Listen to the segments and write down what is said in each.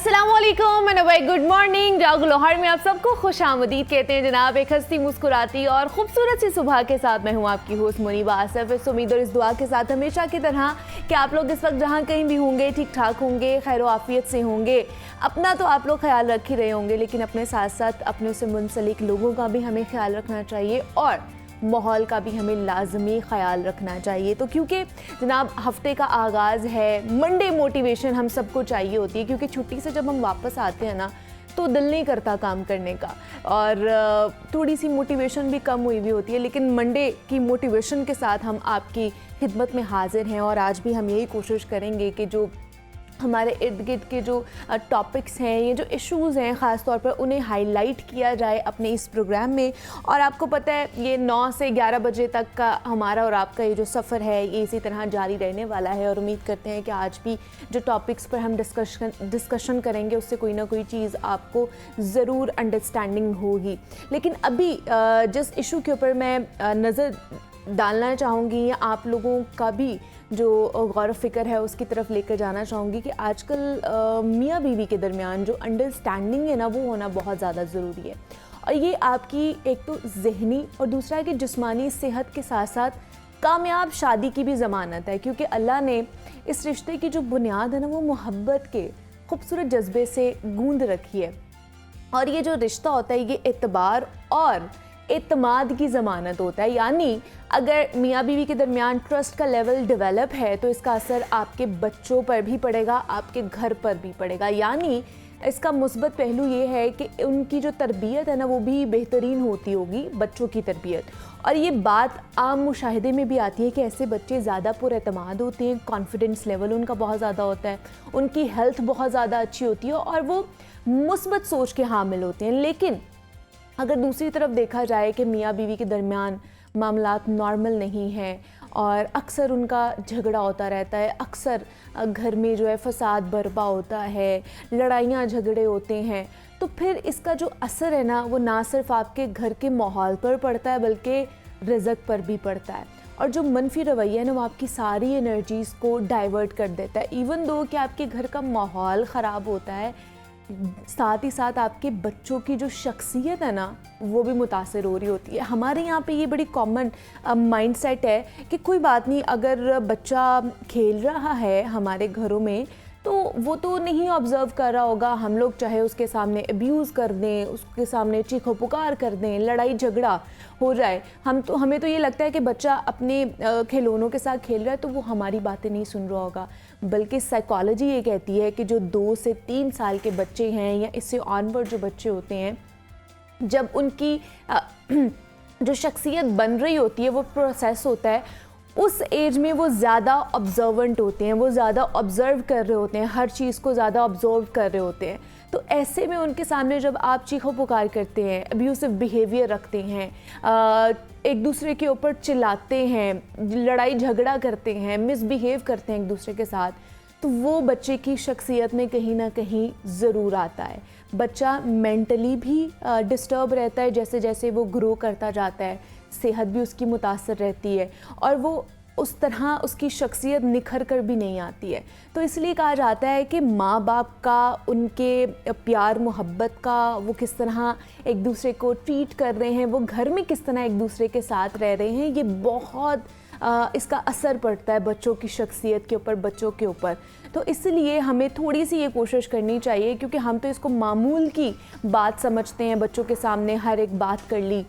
अस्सलाम वालेकुम and very good morning. जागो लोहार में आप सबको खुश आमदीद कहते हैं जनाब। एक हंसती मुस्कुराती और खूबसूरत सी सुबह के साथ मैं हूँ आपकी होस्ट मुनीबा आसिफ। इस उम्मीद और इस दुआ के साथ हमेशा की तरह कि आप लोग इस वक्त जहाँ कहीं भी होंगे ठीक ठाक होंगे, खैर आफियत से होंगे। अपना तो आप लोग ख्याल रख ही रहे होंगे, लेकिन अपने साथ साथ अपने से मुंसलिक लोगों का भी हमें ख्याल रखना चाहिए और माहौल का भी हमें लाजमी ख्याल रखना चाहिए। तो क्योंकि जनाब हफ्ते का आगाज़ है, मंडे मोटिवेशन हम सबको चाहिए होती है, क्योंकि छुट्टी से जब हम वापस आते हैं ना तो दिल नहीं करता काम करने का और थोड़ी सी मोटिवेशन भी कम हुई भी होती है। लेकिन मंडे की मोटिवेशन के साथ हम आपकी खिदमत में हाजिर हैं और आज भी हम यही कोशिश करेंगे कि जो हमारे इर्द गिर्द के जो टॉपिक्स हैं, ये जो इश्यूज़ हैं ख़ास तौर पर, उन्हें हाईलाइट किया जाए अपने इस प्रोग्राम में। और आपको पता है ये 9 से 11 बजे तक का हमारा और आपका ये जो सफ़र है ये इसी तरह जारी रहने वाला है। और उम्मीद करते हैं कि आज भी जो टॉपिक्स पर हम डिस्कशन करेंगे उससे कोई ना कोई चीज़ आपको ज़रूर अंडरस्टैंडिंग होगी। लेकिन अभी जिस इशू के ऊपर मैं नज़र डालना चाहूँगी या आप लोगों का भी जो गौर फ़िक्र है उसकी तरफ लेकर जाना चाहूँगी कि आजकल मियाँ बीवी के दरमियान जो अंडरस्टैंडिंग है ना वो होना बहुत ज़्यादा ज़रूरी है। और ये आपकी एक तो ज़हनी और दूसरा है कि जिस्मानी सेहत के साथ साथ कामयाब शादी की भी ज़मानत है, क्योंकि अल्लाह ने इस रिश्ते की जो बुनियाद है ना वो मोहब्बत के खूबसूरत जज्बे से गूंद रखी है। और ये जो रिश्ता होता है ये एतबार और एतमाद की ज़मानत होता है। यानी अगर मियाँ बीवी के दरमियान ट्रस्ट का लेवल डेवलप है तो इसका असर आपके बच्चों पर भी पड़ेगा, आपके घर पर भी पड़ेगा। यानी इसका मुस्बत पहलू ये है कि उनकी जो तरबियत है ना वो भी बेहतरीन होती होगी, बच्चों की तरबियत। और ये बात आम मुशाहिदे में भी आती है कि ऐसे बच्चे ज़्यादा पुरएतमाद होते हैं, कॉन्फिडेंस लेवल उनका बहुत ज़्यादा होता है, उनकी हेल्थ बहुत ज़्यादा अच्छी होती है और वो मुस्बत सोच के हामिल होते हैं। लेकिन अगर दूसरी तरफ देखा जाए कि मियाँ बीवी के दरमियान मामलात नॉर्मल नहीं हैं और अक्सर उनका झगड़ा होता रहता है, अक्सर घर में जो है फसाद बर्पा होता है, लड़ाइयाँ झगड़े होते हैं, तो फिर इसका जो असर है ना वो ना सिर्फ आपके घर के माहौल पर पड़ता है बल्कि रिज़्क़ पर भी पड़ता है। और जो मनफी रवैया है ना वो आपकी सारी एनर्जीज़ को डाइवर्ट कर देता है। इवन दो कि आपके घर का माहौल ख़राब होता है, साथ ही साथ आपके बच्चों की जो शख्सियत है ना वो भी मुतासिर हो रही होती है। हमारे यहाँ पे ये बड़ी कॉमन माइंडसेट है कि कोई बात नहीं, अगर बच्चा खेल रहा है हमारे घरों में तो वो तो नहीं ऑब्ज़र्व कर रहा होगा, हम लोग चाहे उसके सामने अब्यूज़ कर दें, उसके सामने चीखो पुकार कर दें, लड़ाई झगड़ा हो जाए, हमें तो ये लगता है कि बच्चा अपने खिलौनों के साथ खेल रहा है तो वो हमारी बातें नहीं सुन रहा होगा। बल्कि साइकोलॉजी ये कहती है कि जो 2 से 3 साल के बच्चे हैं या इससे ऑनवर्ड जो बच्चे होते हैं, जब उनकी जो शख्सियत बन रही होती है वो प्रोसेस होता है, उस एज में वो ज़्यादा ऑब्जर्वेंट होते हैं, वो ज़्यादा ऑब्ज़र्व कर रहे होते हैं, हर चीज़ को ज़्यादा ऑब्जर्व कर रहे होते हैं। तो ऐसे में उनके सामने जब आप चीखो पुकार करते हैं, अब्यूसिव बिहेवियर रखते हैं, एक दूसरे के ऊपर चिल्लाते हैं, लड़ाई झगड़ा करते हैं, मिसबिहेव करते हैं एक दूसरे के साथ, तो वो बच्चे की शख्सियत में कहीं ना कहीं ज़रूर आता है। बच्चा मेंटली भी डिस्टर्ब रहता है, जैसे जैसे वो ग्रो करता जाता है सेहत भी उसकी मुतासर रहती है और वो उस तरह उसकी शख्सियत निखर कर भी नहीं आती है। तो इसलिए कहा जाता है कि माँ बाप का, उनके प्यार मोहब्बत का, वो किस तरह एक दूसरे को ट्रीट कर रहे हैं, वो घर में किस तरह एक दूसरे के साथ रह रहे हैं, ये बहुत इसका असर पड़ता है बच्चों की शख्सियत के ऊपर, बच्चों के ऊपर। तो इसलिए हमें थोड़ी सी ये कोशिश करनी चाहिए, क्योंकि हम तो इसको मामूल की बात समझते हैं, बच्चों के सामने हर एक बात कर ली,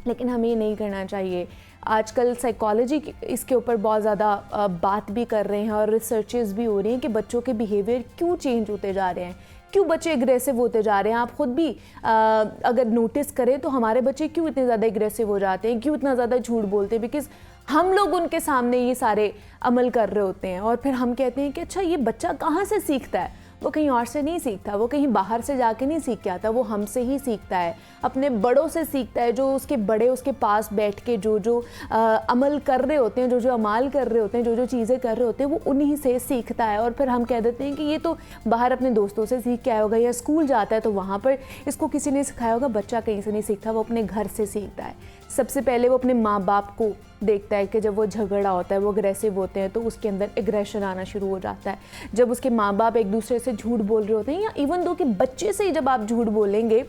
लेकिन हमें ये नहीं करना चाहिए। आजकल साइकोलॉजी इसके ऊपर बहुत ज़्यादा बात भी कर रहे हैं और रिसर्चेस भी हो रही हैं कि बच्चों के बिहेवियर क्यों चेंज होते जा रहे हैं, क्यों बच्चे एग्रेसिव होते जा रहे हैं। आप ख़ुद भी अगर नोटिस करें तो हमारे बच्चे क्यों इतने ज़्यादा एग्रेसिव हो जाते हैं, क्यों इतना ज़्यादा झूठ बोलते हैं, बिकॉज़ हम लोग उनके सामने ये सारे अमल कर रहे होते हैं और फिर हम कहते हैं कि अच्छा ये बच्चा कहाँ से सीखता है। वो कहीं और से नहीं सीखता, वो कहीं बाहर से जाके नहीं सीख के आता, वो हमसे ही सीखता है, अपने बड़ों से सीखता है। जो उसके बड़े उसके पास बैठ के जो अमल कर रहे होते हैं, जो अमाल कर रहे होते हैं, जो चीज़ें कर रहे होते हैं, वो उन्हीं से सीखता है। और फिर हम कह देते हैं कि ये तो बाहर अपने दोस्तों से सीख के आया होगा या स्कूल जाता है तो वहाँ पर इसको किसी ने सिखाया होगा। बच्चा कहीं से नहीं सीखता, वो अपने घर से सीखता है। सबसे पहले वो अपने माँ बाप को देखता है कि जब वो झगड़ा होता है, वो अग्रेसिव होते हैं तो उसके अंदर एग्रेशन आना शुरू हो जाता है। जब उसके माँ बाप एक दूसरे से से झूठ बोल रहे होते हैं, या इवन दो कि बच्चे से ही जब आप झूठ बोलेंगे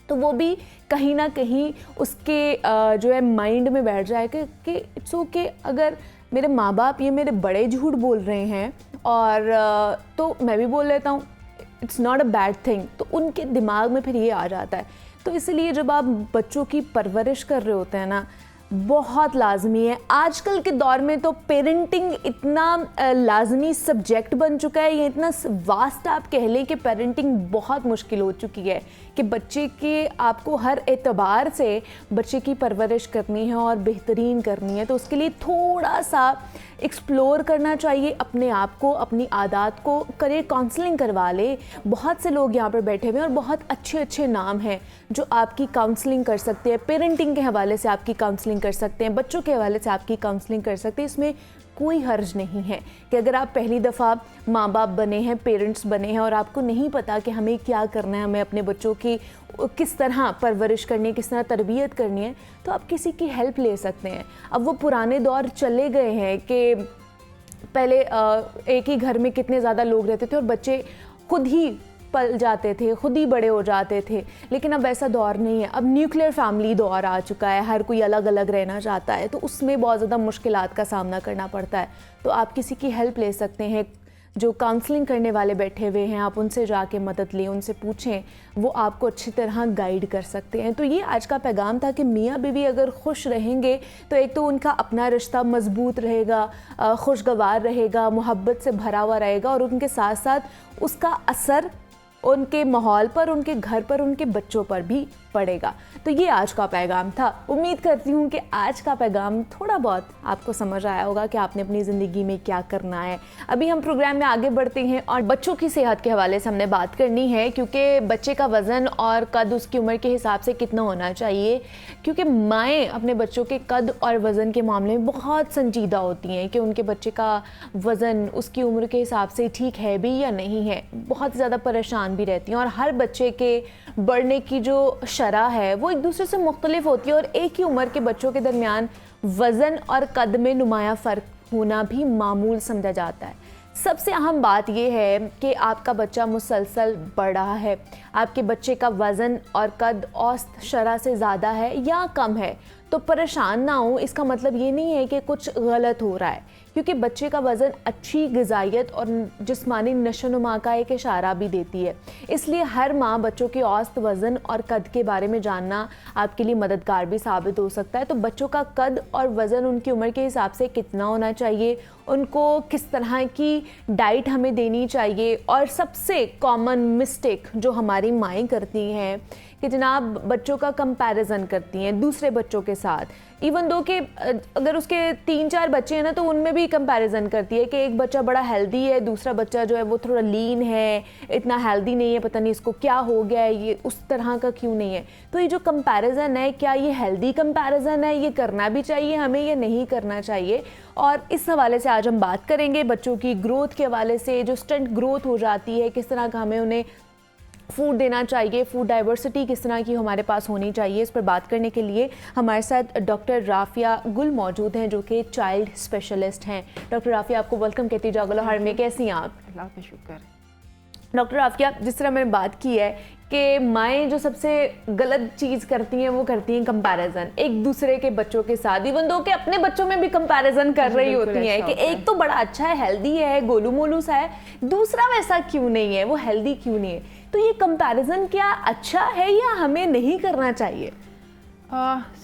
तो वो भी कहीं ना कहीं उसके जो है माइंड में बैठ जाएगा कि इट्स ओके, अगर मेरे माँ बाप ये मेरे बड़े झूठ बोल रहे हैं और तो मैं भी बोल लेता हूँ, it's not a bad thing. तो उनके दिमाग में फिर ये आ जाता है। तो इसलिए जब आप बच्चों की परवरिश कर रहे होते हैं ना, बहुत लाजमी है। आजकल के दौर में तो पेरेंटिंग इतना लाजमी सब्जेक्ट बन चुका है, ये इतना वास्ट आप कह लें कि पेरेंटिंग बहुत मुश्किल हो चुकी है कि बच्चे के आपको हर एतबार से बच्चे की परवरिश करनी है और बेहतरीन करनी है। तो उसके लिए थोड़ा सा एक्सप्लोर करना चाहिए अपने आप को, अपनी आदत को। करियर काउंसलिंग करवा ले। बहुत से लोग यहाँ पर बैठे हुए हैं और बहुत अच्छे अच्छे नाम हैं जो आपकी काउंसलिंग कर सकते हैं। पेरेंटिंग के हवाले से आपकी काउंसलिंग कर सकते हैं, बच्चों के हवाले से आपकी काउंसलिंग कर सकते हैं। इसमें कोई हर्ज नहीं है कि अगर आप पहली दफ़ा माँ बाप बने हैं, पेरेंट्स बने हैं और आपको नहीं पता कि हमें क्या करना है, हमें अपने बच्चों की किस तरह परवरिश करनी है, किस तरह तरबियत करनी है, तो आप किसी की हेल्प ले सकते हैं। अब वो पुराने दौर चले गए हैं कि पहले एक ही घर में कितने ज़्यादा लोग रहते थे और बच्चे खुद ही पल जाते थे, खुद ही बड़े हो जाते थे। लेकिन अब ऐसा दौर नहीं है। अब न्यूक्लियर फैमिली दौर आ चुका है, हर कोई अलग अलग रहना चाहता है, तो उसमें बहुत ज़्यादा मुश्किलात का सामना करना पड़ता है। तो आप किसी की हेल्प ले सकते हैं। जो काउंसलिंग करने वाले बैठे हुए हैं, आप उनसे जाके मदद लें, उनसे पूछें, वो आपको अच्छी तरह गाइड कर सकते हैं। तो ये आज का पैगाम था कि मियाँ बीवी अगर खुश रहेंगे तो एक तो उनका अपना रिश्ता मजबूत रहेगा, खुशगवार रहेगा, मोहब्बत से भरा हुआ रहेगा, और उनके साथ साथ उसका असर उनके माहौल पर, उनके घर पर, उनके बच्चों पर भी पड़ेगा। तो ये आज का पैगाम था। उम्मीद करती हूँ कि आज का पैगाम थोड़ा बहुत आपको समझ आया होगा कि आपने अपनी ज़िंदगी में क्या करना है। अभी हम प्रोग्राम में आगे बढ़ते हैं और बच्चों की सेहत के हवाले से हमने बात करनी है, क्योंकि बच्चे का वज़न और कद उसकी उम्र के हिसाब से कितना होना चाहिए, क्योंकि माएँ अपने बच्चों के कद और वज़न के मामले में बहुत संजीदा होती हैं कि उनके बच्चे का वज़न उसकी उम्र के हिसाब से ठीक है भी या नहीं है। बहुत ज़्यादा परेशान भी रहती हैं और हर बच्चे के बढ़ने की जो शरह है वो एक दूसरे से मुख्तलिफ होती है और एक ही उम्र के बच्चों के दरमियान वज़न और कद में नुमाया फ़र्क होना भी मामूल समझा जाता है। सबसे अहम बात यह है कि आपका बच्चा मुसलसल बढ़ रहा है, आपके बच्चे का वज़न और कद औसत शरह से ज़्यादा है या कम है, तो परेशान ना हो। इसका मतलब ये नहीं है कि कुछ गलत हो रहा है, क्योंकि बच्चे का वज़न अच्छी ग़िज़ाइयत और जिस्मानी नशोनुमा का एक इशारा भी देती है। इसलिए हर माँ बच्चों के औसत वज़न और कद के बारे में जानना आपके लिए मददगार भी साबित हो सकता है। तो बच्चों का कद और वज़न उनकी उम्र के हिसाब से कितना होना चाहिए, उनको किस तरह की डाइट हमें देनी चाहिए, और सबसे कॉमन मिस्टेक जो हमारी माएँ करती हैं कि जनाब बच्चों का कंपैरिजन करती हैं दूसरे बच्चों के साथ। इवन दो कि अगर उसके 3-4 बच्चे हैं ना, तो उनमें भी कंपैरिजन करती है कि एक बच्चा बड़ा हेल्दी है, दूसरा बच्चा जो है वो थोड़ा लीन है, इतना हेल्दी नहीं है, पता नहीं इसको क्या हो गया है, ये उस तरह का क्यों नहीं है। तो ये जो कंपैरिजन है, क्या ये हेल्दी कंपैरिजन है, ये करना भी चाहिए हमें या नहीं करना चाहिए? और इस हवाले से आज हम बात करेंगे। बच्चों की ग्रोथ के हवाले से, जो स्टंट ग्रोथ हो जाती है, किस तरह का हमें उन्हें फूड देना चाहिए, फूड डाइवर्सिटी किस तरह की हमारे पास होनी चाहिए, इस पर बात करने के लिए हमारे साथ डॉक्टर राफिया गुल मौजूद हैं, जो कि चाइल्ड स्पेशलिस्ट हैं। डॉक्टर राफिया, आपको वेलकम कहती हूँ जागो लाहौर में। कैसी हैं आप? अल्लाह का शुक्र। डॉक्टर राफिया, जिस तरह मैंने बात की है कि माएँ जो सबसे गलत चीज़ करती हैं वो करती हैं कंपैरिजन एक दूसरे के बच्चों के साथ, इवन दो कि अपने बच्चों में भी कंपैरिजन कर रही होती हैं कि एक तो बड़ा अच्छा है, हेल्दी है, गोलू मोलू सा है, दूसरा वैसा क्यों नहीं है, वो हेल्दी क्यों नहीं है। तो ये कंपैरिजन क्या अच्छा है या हमें नहीं करना चाहिए?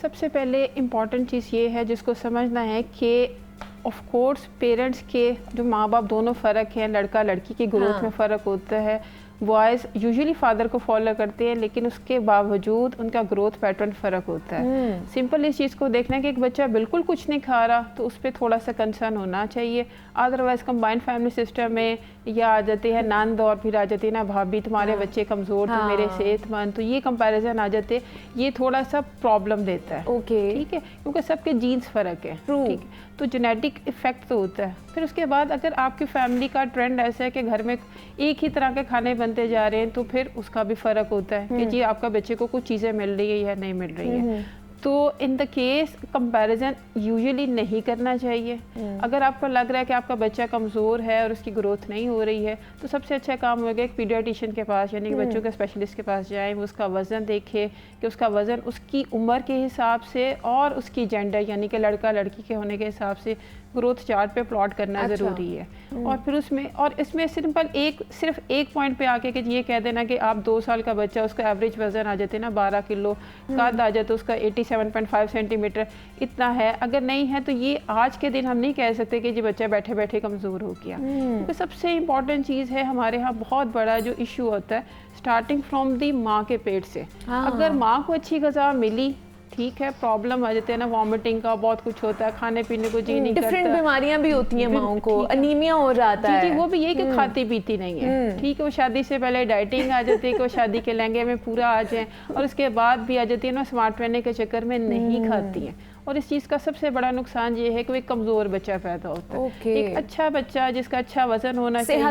सबसे पहले इम्पॉर्टेंट चीज़ ये है जिसको समझना है कि ऑफ कोर्स पेरेंट्स के जो माँ बाप दोनों फ़र्क हैं, लड़का लड़की की ग्रोथ में फ़र्क होता है। बॉयज़ यूजुअली फादर को फॉलो करते हैं, लेकिन उसके बावजूद उनका ग्रोथ पैटर्न फ़र्क होता है। सिंपल इस चीज़ को देखना है कि एक बच्चा बिल्कुल कुछ नहीं खा रहा तो उस पर थोड़ा सा कंसर्न होना चाहिए। अदरवाइज़ कंबाइंड फैमिली सिस्टम में या आ जाते हैं नान और फिर आ जाती है ना भाभी तुम्हारे बच्चे कमज़ोर तो मेरे सेहतमंद, तो ये कंपैरिजन आ जाते, ये थोड़ा सा प्रॉब्लम देता है। ओके, ठीक है, क्योंकि सबके जीन्स फ़र्क है। ठीक है, तो जेनेटिक इफेक्ट तो होता है। फिर उसके बाद अगर आपकी फैमिली का ट्रेंड ऐसा है कि घर में एक ही तरह के खाने बनते जा रहे हैं, तो फिर उसका भी फ़र्क होता है कि जी आपका बच्चे को कुछ चीज़ें मिल रही है या नहीं मिल रही है। तो in the case comparison usually नहीं करना चाहिए। अगर आपको लग रहा है कि आपका बच्चा कमज़ोर है और उसकी ग्रोथ नहीं हो रही है, तो सबसे अच्छा काम होगा एक पीडियाट्रिशियन के पास यानी कि बच्चों के स्पेशलिस्ट के पास जाएं, वो उसका वज़न देखे कि उसका वज़न उसकी उम्र के हिसाब से और उसकी जेंडर यानी कि लड़का लड़की के होने के हिसाब से ग्रोथ चार्ट पे प्लॉट करना ज़रूरी है। और फिर इसमें सिर्फ एक पॉइंट पे आके कि ये कह देना कि आप 2 साल का बच्चा, उसका एवरेज वज़न आ जाते ना 12 किलो, कद आ जाए तो उसका 87.5 सेंटीमीटर इतना है, अगर नहीं है तो ये आज के दिन हम नहीं कह सकते कि ये बच्चा बैठे बैठे कमज़ोर हो गया। क्योंकि सबसे इम्पॉर्टेंट चीज़ है हमारे यहाँ बहुत बड़ा जो इशू होता है स्टार्टिंग फ्रॉम दी माँ के पेट से। अगर माँ को अच्छी ग़िज़ा मिली, ठीक है, प्रॉब्लम आ जाते हैं ना, वॉमिटिंग का बहुत कुछ होता है, खाने पीने को जी नहीं करता, डिफरेंट बीमारियां भी होती हैं माओं को, अनीमिया हो जाता है। जी वो भी ये कि खाती पीती नहीं है, ठीक है, वो शादी से पहले डाइटिंग आ जाती है कि वो शादी के लहंगे में पूरा आ जाए, और उसके बाद भी आ जाती है ना स्मार्ट रहने के चक्कर में नहीं खाती हैं। और इस चीज़ का सबसे बड़ा नुकसान ये है कि वो एक कमज़ोर बच्चा पैदा होता है। एक अच्छा बच्चा जिसका अच्छा वजन होना चाहिए,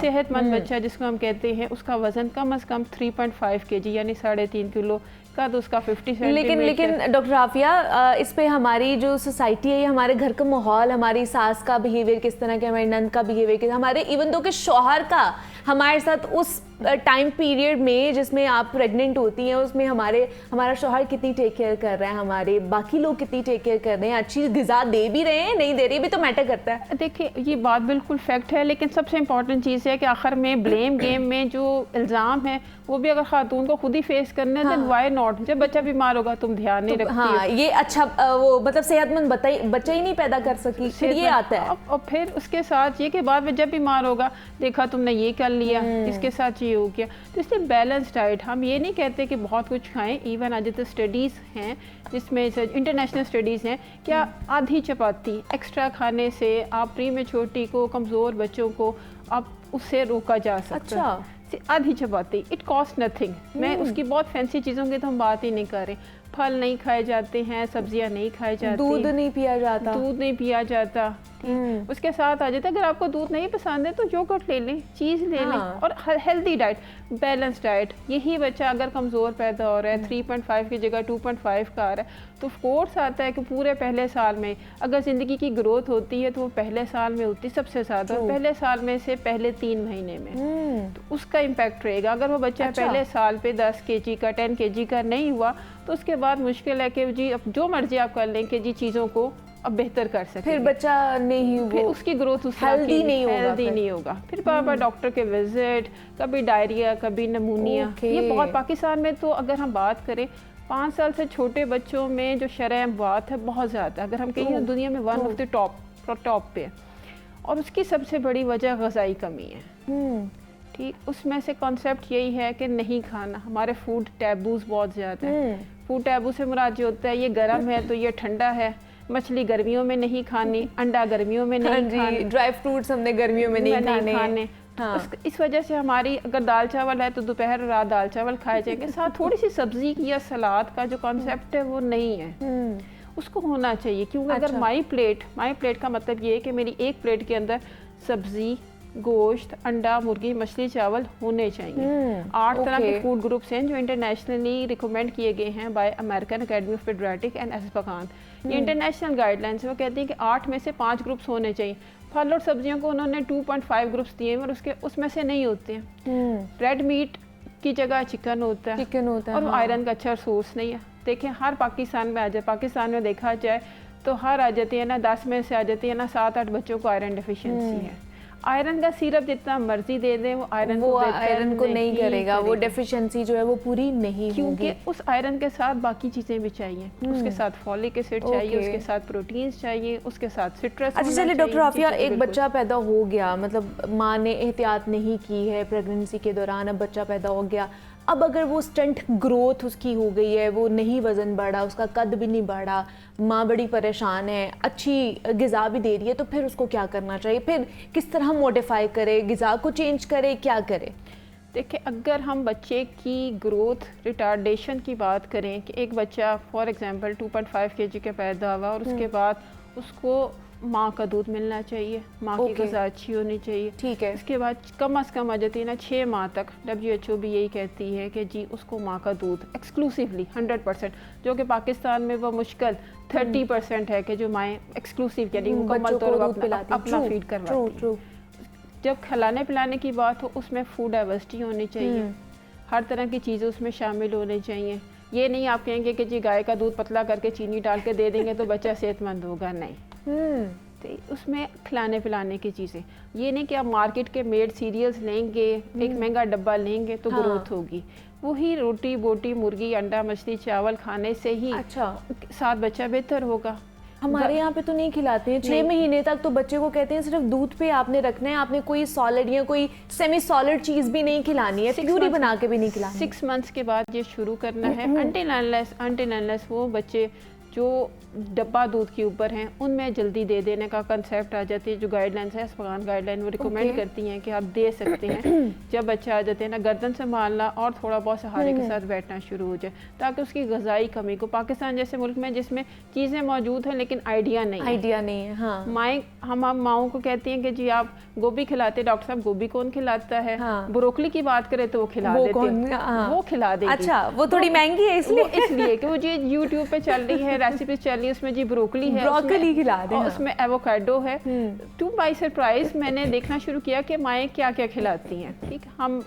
सेहतमंद बच्चा जिसको हम कहते हैं, उसका वजन कम से कम 3.5 kg यानी 3.5 किलो का, तो उसका 50 सेंटीमीटर। लेकिन डॉक्टर आफिया, इस पे हमारी जो सोसाइटी है, हमारे घर का माहौल, हमारी सास का बिहेवियर किस तरह के, हमारी नंद का बिहेवियर, हमारे इवन दो के शौहर का हमारे साथ उस टाइम पीरियड में जिसमें आप प्रेग्नेंट होती हैं, उसमें हमारा शौहर कितनी टेक केयर कर रहा है, हमारे बाकी लोग कितनी टेक केयर कर रहे हैं, अच्छी ग़िज़ा दे भी रहे हैं, नहीं दे रही भी तो मैटर करता है। देखिए ये बात बिल्कुल फैक्ट है, लेकिन सबसे इंपॉर्टेंट चीज़ है कि आखिर में ब्लेम गेम में जो इल्ज़ाम है वो भी अगर खातून को खुद ही फेस करना है, देन व्हाई नॉट। जब बच्चा बीमार होगा तुम ध्यान नहीं रखती हो, ये अच्छा वो मतलब सेहतमंद बच्चा ही नहीं पैदा कर सकी, फिर ये आता है। और फिर उसके साथ ये कि बाद में जब बीमार होगा, देखा तुमने ये कर लिया, इसके साथ ये हो गया। तो इसलिए बैलेंस डाइट, हम ये नहीं कहते कि बहुत कुछ खाएं, इवन आज तो स्टडीज़ हैं जिसमें इंटरनेशनल स्टडीज़ हैं, क्या आधी चपाती एक्स्ट्रा खाने से आप प्रीमेच्योरिटी को, कमज़ोर बच्चों को आप उससे रोका जा सकता है। आधी चपाती, इट कॉस्ट नथिंग। मैं उसकी बहुत फैंसी चीज़ों की तो हम बात ही नहीं कर रहे। फल नहीं खाए जाते हैं, सब्जियां नहीं खाई जाती, दूध नहीं पिया जाता, उसके साथ आ जाता है। अगर आपको दूध नहीं पसंद है तो योगर्ट ले लें, चीज़ ले लें, और हेल्दी डाइट, बैलेंस डाइट। यही बच्चा अगर कमज़ोर पैदा हो रहा है, 3.5 की जगह 2.5 का आ रहा है, तो फोर्स आता है कि पूरे पहले साल में अगर ज़िंदगी की ग्रोथ होती है तो वो पहले साल में होती है सबसे ज़्यादा, पहले साल में से पहले 3 महीने में, तो उसका इम्पैक्ट रहेगा। अगर वो बच्चा पहले साल पे 10 kg का, 10 kg का नहीं हुआ, तो उसके बाद मुश्किल है कि जी अब जो मर्जी आप कर लें कि जी चीज़ों को अब बेहतर कर सकें, फिर बच्चा नहीं, फिर उसकी ग्रोथ हेल्दी नहीं होगा। फिर बार डॉक्टर के विजिट, कभी डायरिया, कभी नमूनिया। ये बहुत, पाकिस्तान में तो अगर हम बात करें 5 साल से छोटे बच्चों में जो शरह अमवात है बहुत ज़्यादा, अगर हम कहें दुनिया में 1 ऑफ द टॉप पे, और उसकी सबसे बड़ी वजह ग़िज़ाई कमी है। ठीक, उसमें से कॉन्सेप्ट यही है कि नहीं खाना, हमारे फूड टैबूज़ बहुत ज़्यादा है। फूड टैबू से मुराद जो होता है ये गर्म है तो ये ठंडा है, मछली गर्मियों में नहीं खानी, अंडा गर्मियों में नहीं खानी, ड्राई फ्रूट्स हमने गर्मियों में नहीं खाने। इस वजह से हमारी अगर दाल चावल है तो दोपहर रात दाल चावल खाए जाएंगे, साथ थोड़ी सी सब्जी या सलाद का जो कॉन्सेप्ट है वो नहीं है, उसको होना चाहिए। क्योंकि अगर माई प्लेट का मतलब ये है कि मेरी एक प्लेट के अंदर सब्जी, गोश्त, अंडा, मुर्गी, मछली, चावल होने चाहिए। 8 तरह के फूड ग्रुप्स हैं जो इंटरनेशनली रिकमेंड किए गए हैं by American Academy of Pediatrics and एस्पाकान। ये इंटरनेशनल गाइडलाइंस वो कहती हैं कि 8 में से 5 ग्रुप्स होने चाहिए। फल और सब्जियों को उन्होंने 2.5 ग्रुप्स दिए हैं, और उसमें से नहीं होते हैं। रेड मीट की जगह चिकन होता है, और आयरन का अच्छा सोर्स नहीं है। देखें हर पाकिस्तान में आ जाए, पाकिस्तान में देखा जाए तो हर आ जाती है ना 10 में से आ जाती है ना 7-8 बच्चों को आयरन डिफिशियंसी है। आयरन का सिरप जितना मर्जी दे दें वो आयरन को नहीं करेगा, वो डेफिशिएंसी जो है वो पूरी नहीं होगी, क्योंकि उस आयरन के साथ बाकी चीज़ें भी चाहिए। उसके साथ फॉलिक एसिड चाहिए, उसके साथ प्रोटीन्स चाहिए, उसके साथ सिट्रस। अच्छा चलिए डॉक्टर आफिया, एक बच्चा पैदा हो गया, मतलब माँ ने एहतियात नहीं की है प्रेगनेंसी के दौरान, अब बच्चा पैदा हो गया, अब अगर वो स्टंट ग्रोथ उसकी हो गई है, वो नहीं वज़न बढ़ा, उसका कद भी नहीं बढ़ा, माँ बड़ी परेशान है, अच्छी ग़िज़ा भी दे रही है, तो फिर उसको क्या करना चाहिए? फिर किस तरह मॉडिफाई करे, ग़िज़ा को चेंज करे, क्या करे? देखिए अगर हम बच्चे की ग्रोथ रिटार्डेशन की बात करें कि एक बच्चा फॉर एग्जांपल 2.5 kg का पैदा हुआ और उसके बाद उसको माँ का दूध मिलना चाहिए, माँ की Okay. ग़िज़ा अच्छी होनी चाहिए। ठीक है। इसके बाद कम से कम आ जाती है ना 6 माह तक, WHO भी यही कहती है कि जी उसको माँ का दूध एक्सक्लूसिवली 100%, जो कि पाकिस्तान में वो मुश्किल 30% है कि जो माएँ एक्सक्लूसिव यानी मुकम्मल बच्चों तौर को पर दूध पिलाती हैं। अपना True, फीड true, करवाती true. हैं। जब खिलाने पिलाने की बात हो उसमें फूड डाइवर्सिटी होनी चाहिए, हर तरह की चीज़ें उसमें शामिल होनी चाहिए। ये नहीं आप कहेंगे कि जी गाय का दूध पतला करके चीनी डाल के दे देंगे तो बच्चा सेहतमंद होगा, नहीं। तो उसमें खिलाने पिलाने की चीज़ें, ये नहीं कि आप मार्केट के मेड सीरियल्स लेंगे, एक महंगा डब्बा लेंगे तो हाँ। ग्रोथ होगी। वही रोटी बोटी मुर्गी अंडा मछली चावल खाने से ही अच्छा, साथ बच्चा बेहतर होगा। हमारे यहाँ पे तो नहीं खिलाते हैं। 6 महीने तक तो बच्चे को कहते हैं सिर्फ दूध पे आपने रखना है, आपने कोई सॉलिड या कोई सेमी सॉलिड चीज भी नहीं खिलानी है, प्यूरी बना के भी नहीं खिलानी। 6 मंथ्स के बाद ये शुरू करना है। अनटिल अनलेस वो बच्चे जो डब्बा दूध के ऊपर हैं उनमें जल्दी दे देने का कंसेप्ट आ जाती है। जो गाइडलाइंस है अस्पताल गाइडलाइन वो रिकमेंड करती हैं कि आप दे सकते हैं। जब बच्चा आ जाते हैं ना गर्दन संभालना और थोड़ा बहुत सहारे के साथ बैठना शुरू हो जाए, ताकि उसकी ग़िज़ाई कमी को, पाकिस्तान जैसे मुल्क में जिसमें चीज़ें मौजूद हैं लेकिन आइडिया नहीं है, हाँ। माएँ हम माओं को कहती हैं कि जी आप गोभी खिलाते, डॉक्टर साहब गोभी कौन खिलाता है? हाँ। ब्रोकली की बात करें तो वो खिला देते हैं, वो खिला देगी। अच्छा, वो थोड़ी महंगी है इसलिए कि वो जी यूट्यूब पे चल रही है, रेसिपी चल रही है, उसमें जी ब्रोकली है, ब्रोकली खिला दें, और हाँ। उसमें एवोकाडो है। टू माय सरप्राइज मैंने देखना शुरू किया कि माएँ क्या क्या खिलाती हैं। ठीक, हम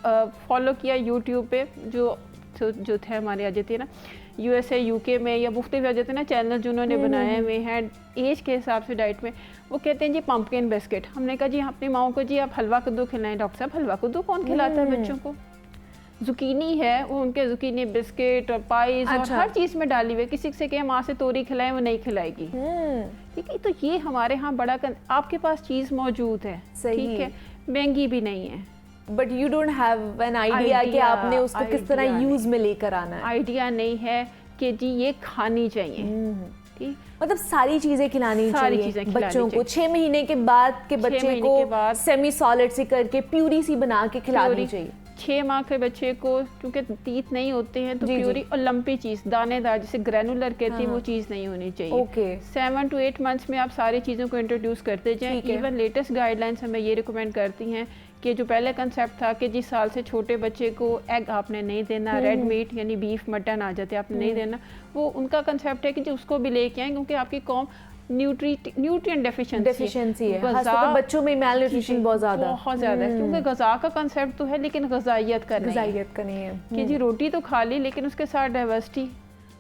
फॉलो किया यूट्यूब पे जो थे हमारे आ जाती है ना USA UK में या मुख्तलिफ आ जाते हैं ना चैनल जिन्होंने बनाए हुए हैं एज के हिसाब से डाइट में। वो कहते हैं जी पम्पकिन बिस्किट। हमने कहा जी अपनी माओ को जी आप हलवा कद्दू खिलाएं। डॉक्टर साहब हलवा कद्दू कौन खिलाता है बच्चों को? जुकीनी है, वो उनके जुकीनी बिस्किट और पाइस और हर चीज़ में डाली हुई। किसी से कहें माँ से तोरी खिलाएं, वो नहीं खिलाएगी। ठीक है, तो ये हमारे यहाँ बड़ा आपके पास चीज़ मौजूद है, ठीक है, महंगी भी नहीं है, but you don't have an idea कि आपने उसको किस तरह यूज में लेकर आना है। आइडिया नहीं है कि जी ये खानी चाहिए। ठीक, मतलब सारी चीजें खिलानी चाहिए बच्चों को। 6 महीने के बाद के बच्चे को सेमी सॉलिड से करके प्यूरी सी बना के खिलानी चाहिए। 6 माह के बच्चे को क्योंकि तीत नहीं होते हैं तो प्यूरी और लंपी चीज़ दानेदार जिसे ग्रैनुलर कहते हैं वो चीज़ नहीं होनी चाहिए। ओके, 7 to 8 मंथ्स में आप सारी चीज़ों को इंट्रोड्यूस करते जाएं। इवन लेटेस्ट गाइडलाइंस हमें ये रिकमेंड करती हैं कि जो पहले कंसेप्ट था कि जिस साल से छोटे बच्चे को एग आपने नहीं देना, रेड मीट यानी बीफ मटन आ जाते आपने नहीं देना, वो उनका कंसेप्ट है कि जो उसको भी लेके आए क्योंकि आपकी कौम न्यूट्रिएंट डेफिशिएंसी है। बच्चों में मैलन्यूट्रिशन बहुत ज़्यादा है क्योंकि ग़िज़ा का कंसेप्ट तो है लेकिन ग़िज़ाइयत का नहीं है कि जी रोटी तो खा ली लेकिन उसके साथ डाइवर्सिटी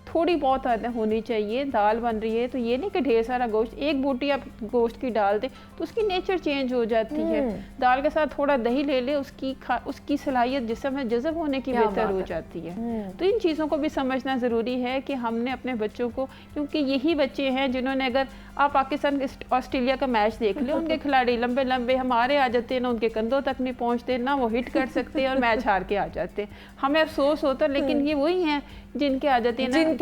थोड़ी बहुत होनी चाहिए। दाल बन रही है तो ये नहीं कि ढेर सारा गोश्त, एक बूटी आप गोश्त की डाल दें तो उसकी नेचर चेंज हो जाती है। दाल के साथ थोड़ा दही ले ले, उसकी सलाहियत जिस्म में जज़ब होने की बेहतर हो जाती है। तो इन चीज़ों को भी समझना ज़रूरी है कि हमने अपने बच्चों को, क्योंकि यही बच्चे हैं जिन्होंने, अगर आप पाकिस्तान ऑस्ट्रेलिया का मैच देख ले, उनके खिलाड़ी लंबे लंबे हमारे आ जाते हैं ना, उनके कंधों तक नहीं पहुँचते ना, वो हिट कर सकते और मैच हार के आ जाते। हमें अफसोस होता लेकिन ये वही हैं जिनके आ जाती है ना, जिनकी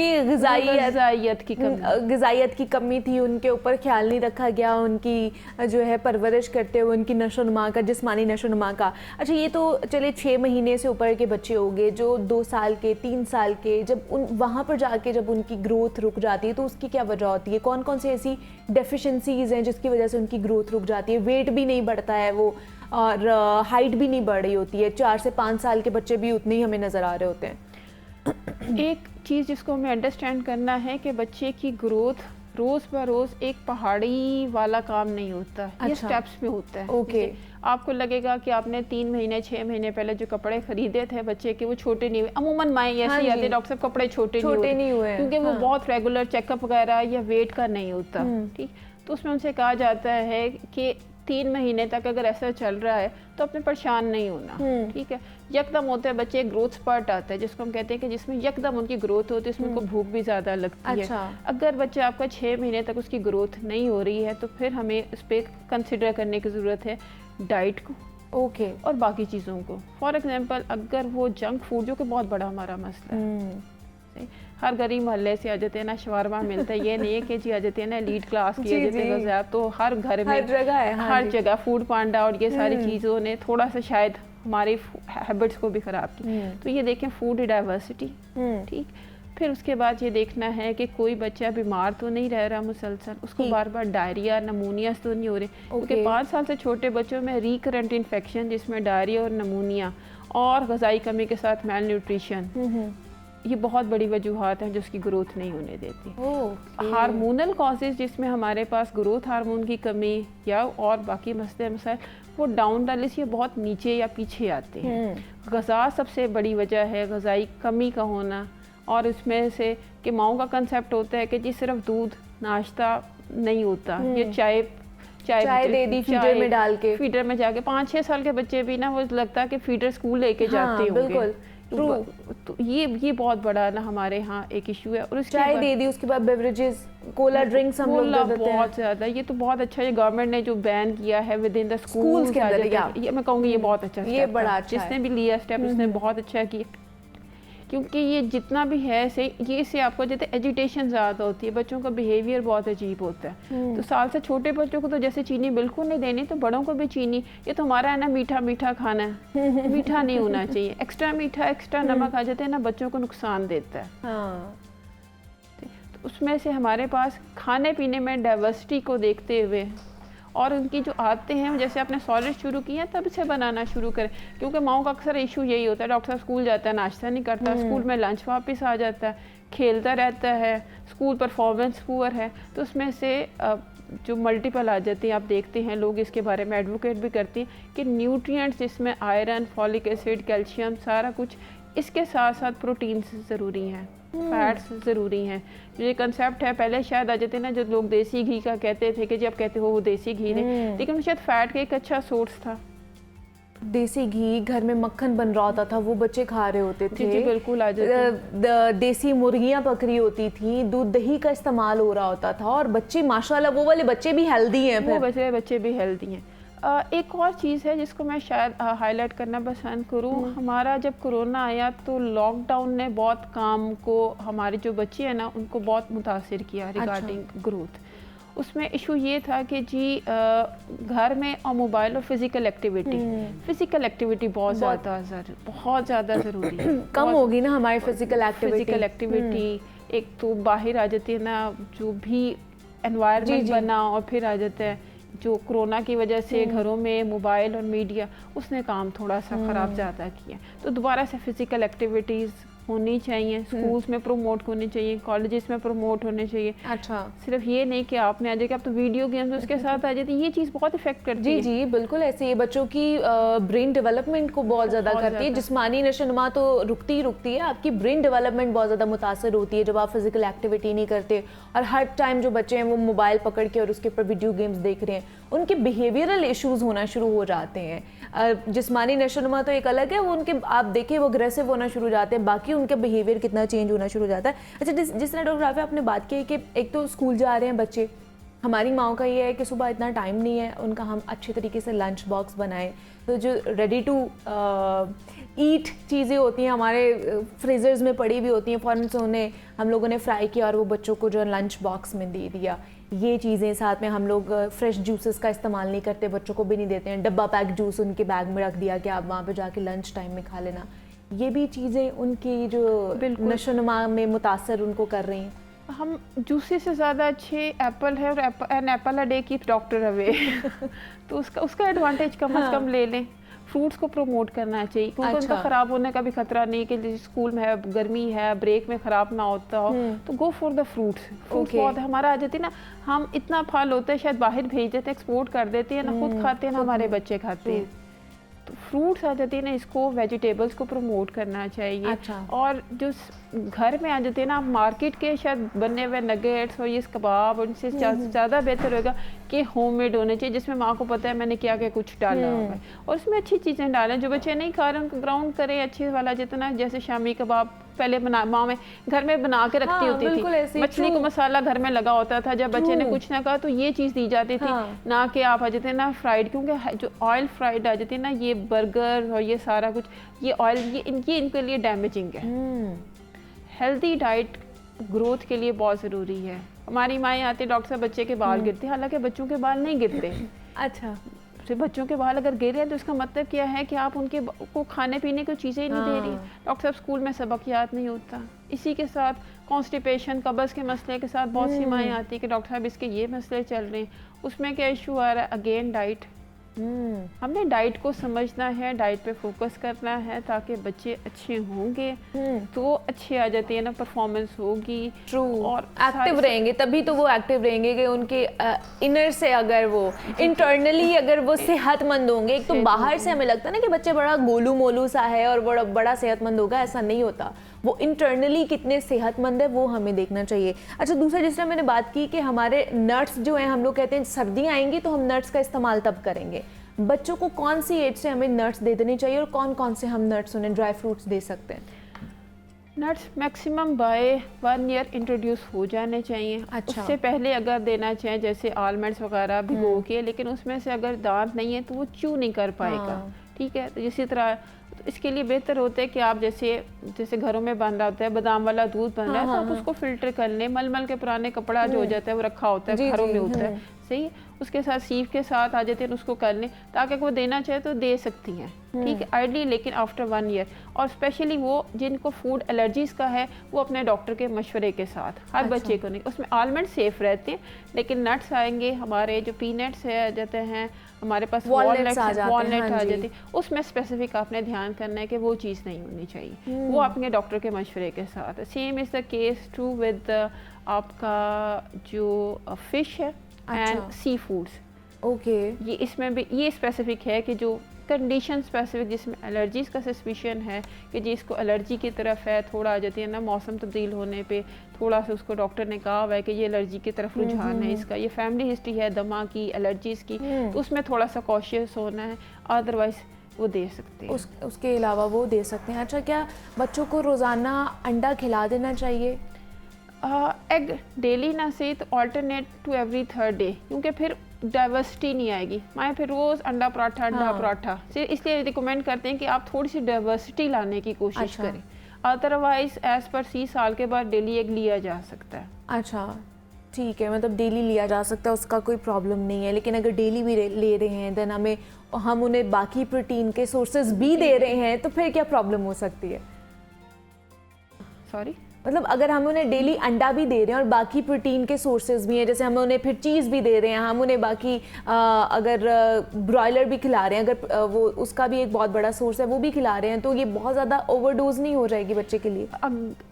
ग़िज़ाइयत की कमी थी, उनके ऊपर ख्याल नहीं रखा गया, उनकी जो है परवरिश करते हुए उनकी नशोनुमा का, जिस्मानी नशोनुमा का। अच्छा, ये तो चले 6 महीने से ऊपर के बच्चे हो गए, जो 2 साल के 3 साल के, जब वहाँ पर जाके जब उनकी ग्रोथ रुक जाती है तो उसकी क्या वजह होती है? कौन कौन सी ऐसी डेफिशिएंसीज हैं जिसकी वजह से उनकी ग्रोथ रुक जाती है? वेट भी नहीं बढ़ता है वो, और हाइट भी नहीं बढ़ रही होती है। 4 से 5 साल के बच्चे भी उतने ही हमें नज़र आ रहे होते हैं। एक चीज़ जिसको हमें अंडरस्टैंड करना है कि बच्चे की ग्रोथ रोज़ ब रोज़ एक पहाड़ी वाला काम नहीं होता है। ये स्टेप्स में होता है। ओके, आपको लगेगा कि आपने 3 महीने 6 महीने पहले जो कपड़े खरीदे थे बच्चे के वो छोटे नहीं हुए। अमूमन माएँ ऐसे ही आते, डॉक्टर साहब कपड़े छोटे नहीं हुए क्योंकि वो बहुत रेगुलर चेकअप वगैरह या वेट का नहीं होता। ठीक, तो उसमें उनसे कहा जाता है कि 3 महीने तक अगर ऐसा चल रहा है तो अपने परेशान नहीं होना। ठीक है, यकदम होता है बच्चे, ग्रोथ स्पर्ट आता है जिसको हम कहते हैं कि जिसमें यकदम उनकी ग्रोथ होती है, उसमें उनको भूख भी ज़्यादा लगती है। अगर बच्चे आपका 6 महीने तक उसकी ग्रोथ नहीं हो रही है तो फिर हमें इस पर कंसिडर करने की ज़रूरत है डाइट को, ओके, और बाकी चीज़ों को। फॉर एग्जांपल अगर वो जंक फूड, जो कि बहुत बड़ा हमारा मसला है, हर गरीब मोहल्ले से आ जाते हैं ना, शवारमा मिलता है, ये नहीं है कि जी आ जाते हैं ना लीड क्लास की आ जाते हैं, तो हर घर में हर जगह फूड पांडा और ये सारी चीज़ों ने थोड़ा सा शायद हमारी हैबिट्स को भी ख़राब की। तो ये देखें फूड डाइवर्सिटी। ठीक, फिर उसके बाद ये देखना है कि कोई बच्चा बीमार तो नहीं रह रहा मुसलसल, उसको बार बार डायरिया नमूनिया तो नहीं हो रहे, क्योंकि 5 साल से छोटे बच्चों में रिकरेंट इन्फेक्शन जिसमें डायरिया और नमूनिया और ग़िज़ाई कमी के साथ मेल न्यूट्रिशन, ये बहुत बड़ी वजूहात हैं जो उसकी ग्रोथ नहीं होने देती। हार्मोनल कॉजेज़ जिसमें हमारे पास ग्रोथ हार्मोन की कमी या और बाकी मसले मसाइल, वो डाउन द लिस्ट ये बहुत नीचे या पीछे आते हैं। ग़िज़ा सबसे बड़ी वजह है, ग़िज़ाई कमी का होना, और इसमें से कि माओं का कंसेप्ट होता है कि जी सिर्फ दूध नाश्ता नहीं होता, ये चाय दे दी फीडर में डाल के, फीडर में जाके 5-6 साल के बच्चे भी ना वो लगता है कि फीडर स्कूल लेके जाते होंगे। बिल्कुल तो ये बहुत बड़ा ना हमारे यहाँ एक इशू है। और उसके चाय दे दी, उसके बाद बेवरेजेस, कोला ड्रिंक्स हम लोग दे देते हैं बहुत ज़्यादा। ये तो बहुत अच्छा है गवर्नमेंट ने जो बैन किया है विद इन द स्कूल्स के अंदर, ये मैं कहूँगी ये बहुत अच्छा ये बड़ा अच्छा जिसने भी लिया स्टेप उसने बहुत अच्छा किया, क्योंकि ये जितना भी है ये इससे आपको जैसे एजिटेशन ज़्यादा होती है, बच्चों का बिहेवियर बहुत अजीब होता है। तो साल से छोटे बच्चों को तो जैसे चीनी बिल्कुल नहीं देनी, तो बड़ों को भी चीनी, ये तो हमारा है ना मीठा मीठा खाना है, मीठा नहीं होना चाहिए। एक्स्ट्रा मीठा एक्स्ट्रा नमक आ जाते हैं ना, बच्चों को नुकसान देता है। तो उसमें से हमारे पास खाने पीने में डाइवर्सिटी को देखते हुए और उनकी जो आदतें हैं, जैसे आपने सॉलिड शुरू की हैं तब से बनाना शुरू करें, क्योंकि माओं का अक्सर इशू यही होता है, डॉक्टर साहब स्कूल जाता है नाश्ता नहीं करता, स्कूल में लंच वापस आ जाता है, खेलता रहता है, स्कूल परफॉर्मेंस पुअर है, तो उसमें से जो मल्टीपल आ जाती हैं। आप देखते हैं लोग इसके बारे में एडवोकेट भी करती हैं कि न्यूट्रिएंट्स जिसमें आयरन, फॉलिक एसिड, कैल्शियम सारा कुछ, इसके साथ साथ प्रोटीन्स ज़रूरी हैं, फैट्स ज़रूरी हैं। जो ये कंसेप्ट है पहले शायद आ जाते ना, जो लोग देसी घी का कहते थे कि जी आप कहते हो वो देसी घी नहीं, लेकिन शायद फैट का एक अच्छा सोर्स था। देसी घी, घर में मक्खन बन रहा होता था, वो बच्चे खा रहे होते थे। जी बिल्कुल आ जाते। देसी मुर्गियां पकड़ी होती थी, दूध दही का इस्तेमाल हो रहा होता था, और बच्चे माशाल्लाह वो वाले बच्चे भी हेल्दी हैं। वो बच्चे भी हेल्दी हैं। एक और चीज़ है जिसको मैं शायद हाईलाइट करना पसंद करूँ, हमारा जब कोरोना आया तो लॉकडाउन ने बहुत काम को, हमारे जो बच्चे हैं ना उनको बहुत मुतासिर किया रिगार्डिंग ग्रोथ। उसमें इशू ये था कि जी घर में और मोबाइल और फिज़िकल एक्टिविटी बहुत ज़्यादा ज़रूरी है। कम होगी ना हमारी फिज़िकल एक्टिविटी, एक तो बाहर आ जाती है ना, जो भी एनवायरनमेंट बना और फिर आ जाता है जो कोरोना की वजह से घरों में मोबाइल और मीडिया, उसने काम थोड़ा सा ख़राब ज़्यादा किया। तो दोबारा से फ़िज़िकल एक्टिविटीज़ होनी चाहिए, स्कूल्स में प्रमोट होनी चाहिए, कॉलेजेस में प्रमोट होने चाहिए। अच्छा, सिर्फ ये नहीं कि आपने आ जाए कि आप तो वीडियो गेम्स उसके साथ आ जाती है, ये चीज़ बहुत इफेक्ट करती है। जी बिल्कुल ऐसे ही बच्चों की ब्रेन डेवलपमेंट को बहुत ज़्यादा करती है। जिस्मानी नशोनुमा तो रुकती है, आपकी ब्रेन डेवलपमेंट बहुत ज़्यादा मुतासर होती है जब आप फिजिकल एक्टिविटी नहीं करते, और हर टाइम जो बच्चे हैं वो मोबाइल पकड़ के और उसके ऊपर वीडियो गेम्स देख रहे हैं, उनके बिहेवियरल इश्यूज होना शुरू हो जाते हैं। जिस्मानी नशोनुमा तो एक अलग है, वो उनके आप देखें वो अग्रेसिव होना शुरू हो जाते हैं, बाकी उनका बिहेवियर कितना चेंज होना शुरू हो जाता है। अच्छा, जिस तरह डॉक्टर राफिया आपने बात की कि एक तो स्कूल जा रहे हैं बच्चे, हमारी माओं का ये है कि सुबह इतना टाइम नहीं है उनका, हम अच्छे तरीके से लंच बॉक्स बनाएं, तो जो रेडी टू ईट चीज़ें होती हैं हमारे फ्रीजर्स में पड़ी हुई होती हैं, फ़ौरन से उन्हें हम लोगों ने फ्राई किया और वो बच्चों को जो लंच बॉक्स में दे दिया। ये चीज़ें साथ में हम लोग फ्रेश जूसेस का इस्तेमाल नहीं करते, बच्चों को भी नहीं देते हैं, डब्बा पैक जूस उनके बैग में रख दिया कि आप वहाँ पे जाके लंच टाइम में खा लेना। ये भी चीज़ें उनकी जो नशोनुमा में मुतासर उनको कर रही हैं। हम जूसी से ज़्यादा अच्छे एप्पल है, और an apple a day keeps doctor away तो उसका एडवांटेज कम से कम ले लें। फ्रूट्स को प्रमोट करना चाहिए, क्योंकि उनका ख़राब होने का भी खतरा नहीं कि स्कूल में है, गर्मी है, ब्रेक में ख़राब ना होता हो, तो गो फॉर द फ्रूट्स। बहुत हमारा आ जाती है ना, हम इतना फल होता है शायद बाहर भेज देते हैं, एक्सपोर्ट कर देते हैं ना, खुद खाते हैं ना हमारे बच्चे खाते हैं, तो फ्रूट्स आ जाती है ना, इसको वेजिटेबल्स को प्रमोट करना चाहिए। अच्छा। और जो घर में आ जाते हैं ना, मार्केट के शायद बने हुए नगेट्स और ये कबाब, उनसे ज़्यादा बेहतर होगा कि होममेड होने चाहिए, जिसमें माँ को पता है मैंने क्या क्या कुछ डाला हुआ है, और उसमें अच्छी चीज़ें डालें। जो बच्चे नहीं खा रहे उनको ग्राउंड करें अच्छी वाला, जितना जैसे शामी कबाब पहले माँ में घर में बना के रखती होती थी, मछली को मसाला घर में लगा होता था, जब बच्चे ने कुछ ना कहा तो ये चीज़ दी जाती थी, ना कि आप आ जाते हैं ना फ्राइड, क्योंकि जो ऑयल फ्राइड आ जाती है ना, ये बर्गर और ये सारा कुछ, ये ऑयल ये इनके लिए डैमेजिंग है। हेल्दी डाइट ग्रोथ के लिए बहुत ज़रूरी है। हमारी माएँ आती है, डॉक्टर साहब बच्चे के बाल गिरते हैं, हालांकि बच्चों के बाल नहीं गिरते। अच्छा, तो बच्चों के बाल अगर गिर रहे हैं तो इसका मतलब क्या है कि आप उनके को खाने पीने की चीज़ें ही नहीं दे रही। डॉक्टर साहब स्कूल में सबक याद नहीं होता, इसी के साथ कॉन्स्टिपेशन, कब्ज़ के मसले के साथ बहुत सी माएँ आती है कि डॉक्टर साहब इसके ये मसले चल रहे हैं। उसमें क्या इशू आ रहा है? Again diet. हमने डाइट को समझना है, डाइट पे फोकस करना है ताकि बच्चे अच्छे होंगे तो अच्छे आ जाते हैं ना, परफॉर्मेंस होगी। ट्रू, और एक्टिव रहेंगे तभी तो वो एक्टिव रहेंगे कि उनके इनर से अगर वो इंटरनली अगर वो सेहतमंद होंगे। एक तो बाहर से हमें लगता है ना कि बच्चे बड़ा गोलू मोलू सा है और बड़ा सेहतमंद होगा, ऐसा नहीं होता। वो इंटरनली कितने सेहतमंद है वो हमें देखना चाहिए। अच्छा, दूसरा जिस तरह मैंने बात की कि हमारे नट्स जो हैं, हम लोग कहते हैं सर्दियाँ आएंगी तो हम नट्स का इस्तेमाल तब करेंगे। बच्चों को कौन सी एज से हमें नट्स दे देने चाहिए और कौन कौन से हम नट्स उन्हें ड्राई फ्रूट्स दे सकते हैं? Nuts maximum bye 1 year introduce हो जाने चाहिए। अच्छा। उससे पहले अगर देना चाहें जैसे आलमंड्स वगैरह भिगो के, लेकिन उसमें से अगर दांत नहीं है तो वो च्यू नहीं कर पाएगा। ठीक है, तो इसी तरह तो इसके लिए बेहतर होता है कि आप जैसे घरों में बन रहा होता है बादाम वाला दूध बन रहा है, तो आप उसको फिल्टर कर लें। मलमल के पुराने कपड़ा जो हो जाता है वो रखा होता है, घरों में होता है, सही, उसके साथ सीव के साथ आ जाते हैं, उसको कर लें ताकि वो देना चाहे तो दे सकती हैं। ठीक है, आइडली, लेकिन आफ्टर 1 ईयर। और स्पेशली वो जिनको फूड एलर्जीज का है वो अपने डॉक्टर के मशवरे के साथ, हर बच्चे को नहीं। उसमें आलमंड सेफ रहते हैं, लेकिन नट्स आएंगे, हमारे जो पीनट्स है जाते हैं, हमारे पास वॉलनट आ जाती है, उसमें स्पेसिफिक आपने ध्यान करना है कि वो चीज़ नहीं होनी चाहिए। वो अपने डॉक्टर के मशवरे के साथ। Same is the case too with आपका जो फिश है एंड सी फूड्स। ओके, ये इसमें भी ये स्पेसिफिक है कि जो कंडीशन स्पेसिफिक जिसमें एलर्जीज का सस्पिशन है कि जिसको एलर्जी की तरफ है, थोड़ा आ जाती है ना मौसम तब्दील होने पे, थोड़ा सा उसको डॉक्टर ने कहा हुआ है कि ये एलर्जी की तरफ रुझान है इसका, ये फैमिली हिस्ट्री है दमा की, एलर्जीज की, तो उसमें थोड़ा सा कॉशियस होना है, अदरवाइज वो दे सकते हैं। उसके अलावा वो दे सकते हैं। अच्छा, क्या बच्चों को रोज़ाना अंडा खिला देना चाहिए? एग डेली ना सही तो alternate to every 3rd day, क्योंकि फिर डाइवर्सिटी नहीं आएगी। माए फिर रोज़ अंडा पराठा अंडा पराठा, इसलिए रिकमेंड करते हैं कि आप थोड़ी सी डाइवर्सिटी लाने की कोशिश करें। अदरवाइज एज पर 3 साल के बाद डेली एग लिया जा सकता है। अच्छा, ठीक है, मतलब डेली लिया जा सकता है, उसका कोई प्रॉब्लम नहीं है। लेकिन अगर डेली भी ले रहे हैं देन हम उन्हें बाकी प्रोटीन के सोर्सेज भी दे रहे हैं तो फिर क्या प्रॉब्लम हो सकती है? सॉरी, मतलब अगर हम उन्हें डेली अंडा भी दे रहे हैं और बाकी प्रोटीन के सोर्सेज भी हैं, जैसे हम उन्हें फिर चीज़ भी दे रहे हैं, हम उन्हें बाकी अगर ब्रॉयलर भी खिला रहे हैं, अगर वो उसका भी एक बहुत बड़ा सोर्स है वो भी खिला रहे हैं, तो ये बहुत ज़्यादा ओवरडोज नहीं हो जाएगी बच्चे के लिए?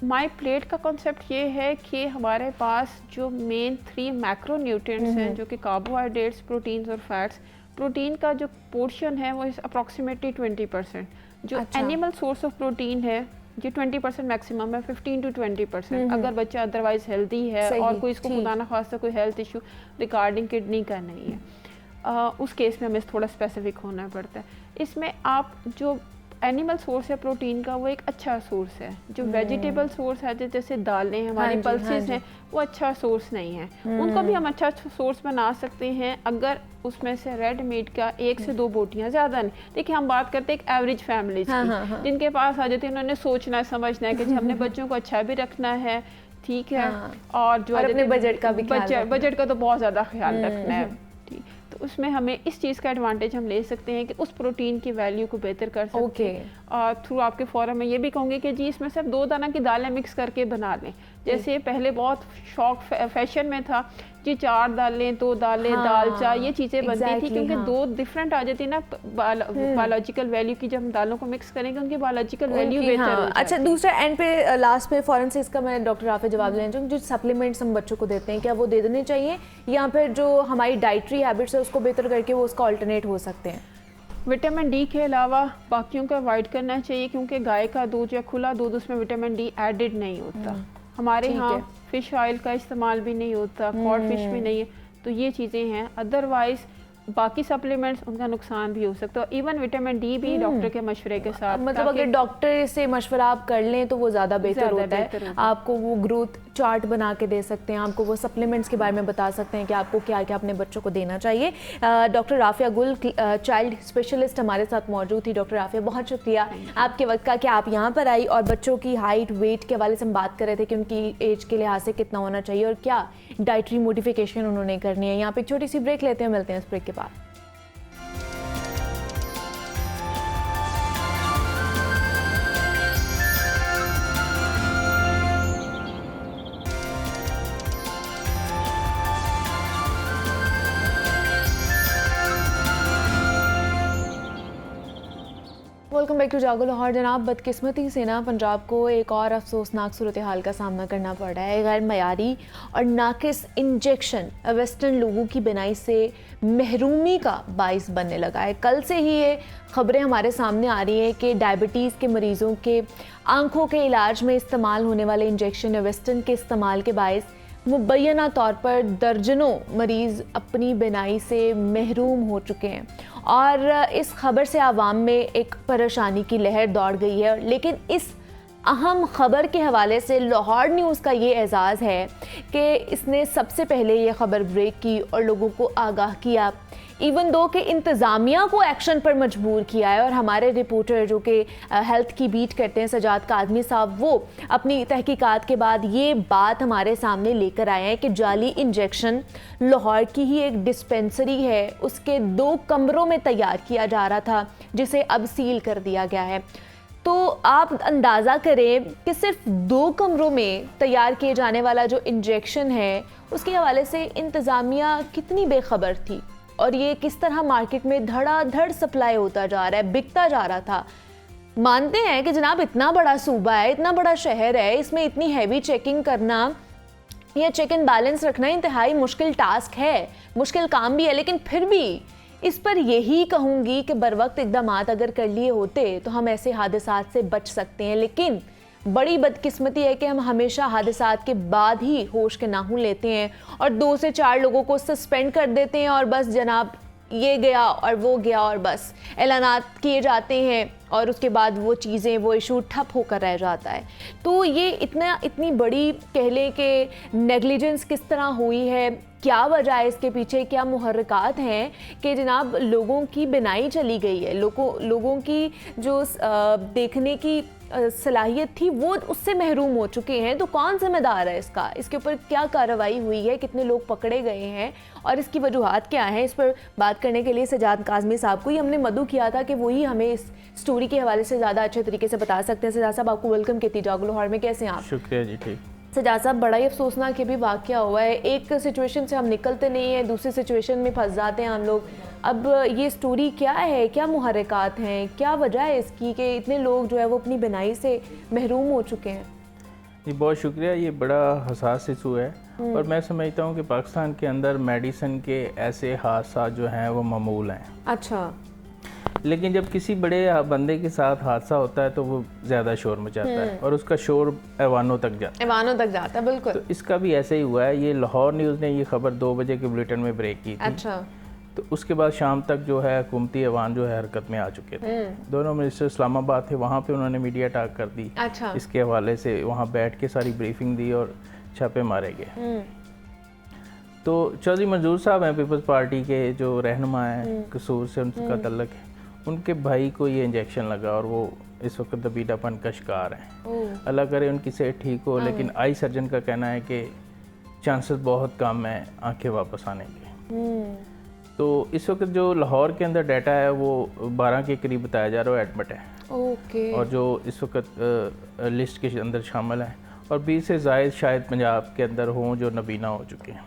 माई प्लेट का कॉन्सेप्ट ये है कि हमारे पास जो मेन 3 मैक्रो न्यूट्रिएंट्स हैं जो कि कार्बोहाइड्रेट्स, प्रोटीन्स और फैट्स, प्रोटीन का जो पोर्शन है वो अप्रॉक्सीमेटली 20%। जो एनिमल सोर्स ऑफ प्रोटीन है ये 20% मैक्सिमम है, 15 to 20%। अगर बच्चा अदरवाइज हेल्दी है और कोई इसको खुदा ना खास्ता कोई हेल्थ इशू रिगार्डिंग किडनी का नहीं है, उस केस में हमें थोड़ा स्पेसिफिक होना पड़ता है। इसमें आप जो एनिमल सोर्स है प्रोटीन का वो एक अच्छा सोर्स है। जो वेजिटेबल सोर्स है जैसे दालें हमारी पल्सेस हैं वो अच्छा सोर्स नहीं है, उनको भी हम अच्छा सोर्स बना सकते हैं अगर उसमें से रेड मीट का 1 से 2 बोटियां, ज़्यादा नहीं। देखिए हम बात करते हैं एक एवरेज फैमिली की, जिनके पास आ जाते हैं, उन्होंने सोचना समझना है कि हमने बच्चों को अच्छा भी रखना है, ठीक है, और जो अपने बजट का भी बजट का तो बहुत ज़्यादा ख्याल रखना है, ठीक। तो उसमें हमें इस चीज़ का एडवांटेज हम ले सकते हैं कि उस प्रोटीन की वैल्यू को बेहतर कर सकते हैं। और थ्रू आपके फोरम में ये भी कहूँगी कि जी इसमें सिर्फ 2 दाना की दालें मिक्स करके बना लें। जैसे पहले बहुत शौक फैशन में था जी 4 दालें 2 दालें दाल चाय ये चीज़ें बनती थी, क्योंकि 2 डिफरेंट आ जाती ना बायोलॉजिकल वैल्यू की। जब हम दालों को मिक्स करेंगे उनकी बायोलॉजिकल वैल्यू बेहतर हो जाती है। अच्छा, दूसरा एंड पे लास्ट पे फौरन से इसका मैं डॉक्टर राफे जवाब लेना चाहूँगी, जो सप्लीमेंट्स हम बच्चों को देते हैं क्या वो दे देने चाहिए या फिर जो हमारी डाइटरी हैबिट्स है उसको बेहतर करके वो उसका ऑल्टरनेट हो सकते हैं? विटामिन डी के अलावा बाकियों को अवॉइड करना चाहिए, क्योंकि गाय का दूध या खुला दूध उसमें विटामिन डी एडिड नहीं होता। हमारे यहाँ फिश ऑयल का इस्तेमाल भी नहीं होता, कॉड फिश भी नहीं है, तो ये चीज़ें हैं। अदरवाइज बाकी सप्लीमेंट्स उनका नुकसान भी हो सकता है। इवन विटामिन डी भी डॉक्टर के मशवरे के साथ, मतलब अगर डॉक्टर से मशवरा आप कर लें तो वो ज़्यादा बेहतर होता है। आपको वो ग्रोथ चार्ट बना के दे सकते हैं, आपको वो सप्लीमेंट्स के बारे में बता सकते हैं कि आपको क्या क्या अपने बच्चों को देना चाहिए। डॉक्टर राफिया गुल चाइल्ड स्पेशलिस्ट हमारे साथ मौजूद थी। डॉक्टर राफिया बहुत शुक्रिया आपके वक्त का कि आप यहाँ पर आई और बच्चों की हाइट वेट के हवाले से हम बात कर रहे थे कि उनकी एज के लिहाज से कितना होना चाहिए और क्या डाइटरी मोडिफिकेशन उन्होंने करनी है। यहाँ पे एक छोटी सी ब्रेक लेते हैं, मिलते हैं इस ब्रेक के बाद। वेलकम बैक टू जागो लाहौर। जनाब, बदकिस्मती से ना पंजाब को एक और अफसोसनाक सूरत हाल का सामना करना पड़ रहा है। गैर मयारी और नाकिस इंजेक्शन वेस्टर्न लोगों की बिनाई से महरूमी का बाइस बनने लगा है। कल से ही ये खबरें हमारे सामने आ रही हैं कि डायबिटीज़ के मरीज़ों के आंखों के इलाज में इस्तेमाल होने वाले इंजेक्शन वेस्टर्न के इस्तेमाल के बाइस मुबैना तौर पर दर्जनों मरीज़ अपनी बिनाई से महरूम हो चुके हैं और इस खबर से आवाम में एक परेशानी की लहर दौड़ गई है। लेकिन इस अहम खबर के हवाले से लाहौर न्यूज़ का ये एजाज़ है कि इसने सबसे पहले ये खबर ब्रेक की और लोगों को आगाह किया, इवन दो कि इंतज़ामिया को एक्शन पर मजबूर किया है। और हमारे रिपोर्टर जो कि हेल्थ की बीट करते हैं सजाद काज़मी साहब, वो अपनी तहकीकात के बाद ये बात हमारे सामने लेकर आए हैं कि जाली इंजेक्शन लाहौर की ही एक डिस्पेंसरी है, उसके 2 कमरों में तैयार किया जा रहा था, जिसे अब सील कर दिया गया है। तो आप अंदाज़ा करें कि सिर्फ 2 कमरों में तैयार किए जाने वाला जो इंजेक्शन है उसके हवाले से इंतज़ामिया कितनी बेखबर थी और ये किस तरह मार्केट में धड़ाधड़ सप्लाई होता जा रहा है, बिकता जा रहा था। मानते हैं कि जनाब इतना बड़ा सूबा है, इतना बड़ा शहर है, इसमें इतनी हैवी चेकिंग करना या चेक एंड बैलेंस रखना इंतहाई मुश्किल टास्क है, मुश्किल काम भी है। लेकिन फिर भी इस पर यही कहूँगी कि बर वक्त इक़दामात अगर कर लिए होते तो हम ऐसे हादसात से बच सकते हैं। लेकिन बड़ी बदकिस्मती है कि हम हमेशा हादसात के बाद ही होश के नाखून लेते हैं और 2 से 4 लोगों को सस्पेंड कर देते हैं और बस जनाब ये गया और वो गया और बस ऐलानात किए जाते हैं और उसके बाद वो चीज़ें, वो इशू ठप होकर रह जाता है। तो ये इतनी बड़ी कह लें कि नेग्लिजेंस किस तरह हुई है, क्या वजह है इसके पीछे, क्या मुहर्रिकात हैं कि जनाब लोगों की बिनाई चली गई है, लोगों की जो देखने की सलाहियत थी वो उससे महरूम हो चुके हैं। तो कौन जिम्मेदार है इसके ऊपर क्या कार्रवाई हुई है, कितने लोग पकड़े गए हैं और इसकी वजूहात क्या हैं, इस पर बात करने के लिए सजाद काज़मी साहब को ही हमने मदऊ किया था कि वही हमें इस स्टोरी के हवाले से ज़्यादा अच्छे तरीके से बता सकते हैं। सजाद साहब, आपको वेलकम कहती जागो लाहौर में, कैसे हैं आप? शुक्रिया जी। ठीक। सजाद साहब, बड़ा ही अफसोसनाक ये भी वाक़या हुआ है, एक सिचुएशन से हम निकलते नहीं हैं, दूसरी सिचुएशन में फंस जाते हैं हम लोग। अब ये स्टोरी क्या है, क्या मुहर्रिकात हैं, क्या वजह है इसकी कि इतने लोग जो है वो अपनी बिनाई से महरूम हो चुके हैं? जी बहुत शुक्रिया। ये बड़ा हसास इशू है और मैं समझता हूँ कि पाकिस्तान के अंदर मेडिसिन के ऐसे हादसा जो हैं वो मामूल हैं। अच्छा। लेकिन जब किसी बड़े बंदे के साथ हादसा होता है तो वो ज़्यादा शोर मचाता है और उसका शोर ऐवानों तक जाता है। बिल्कुल। तो इसका भी ऐसे ही हुआ है। ये लाहौर न्यूज़ ने ये खबर 2 बजे के बुलेटिन में ब्रेक की थी। अच्छा। तो उसके बाद शाम तक जो है हुकूमती ऐवान जो है हरकत में आ चुके थे। दोनों मिनिस्टर इस्लामाबाद थे, वहाँ पे उन्होंने मीडिया टाक कर दी। अच्छा। इसके हवाले से वहाँ बैठ के सारी ब्रीफिंग दी और छापे मारे गए। तो चौधरी मंजूर साहब हैं पीपल्स पार्टी के जो रहनुमा हैं, कसूर से उनका तल्लक है, उनके भाई को ये इंजेक्शन लगा और वो इस वक्त दबीडापन का शिकार हैं। अल्लाह करे उनकी सेहत ठीक हो, लेकिन आई सर्जन का कहना है कि चांसेस बहुत कम है आंखें वापस आने के। तो इस वक्त जो लाहौर के अंदर डाटा है वो 12 के करीब बताया जा रहा है एडमिट है। ओके। और जो इस वक्त लिस्ट के अंदर शामिल हैं और 20 से ज़ायद शायद पंजाब के अंदर हों जो नबीना हो चुके हैं।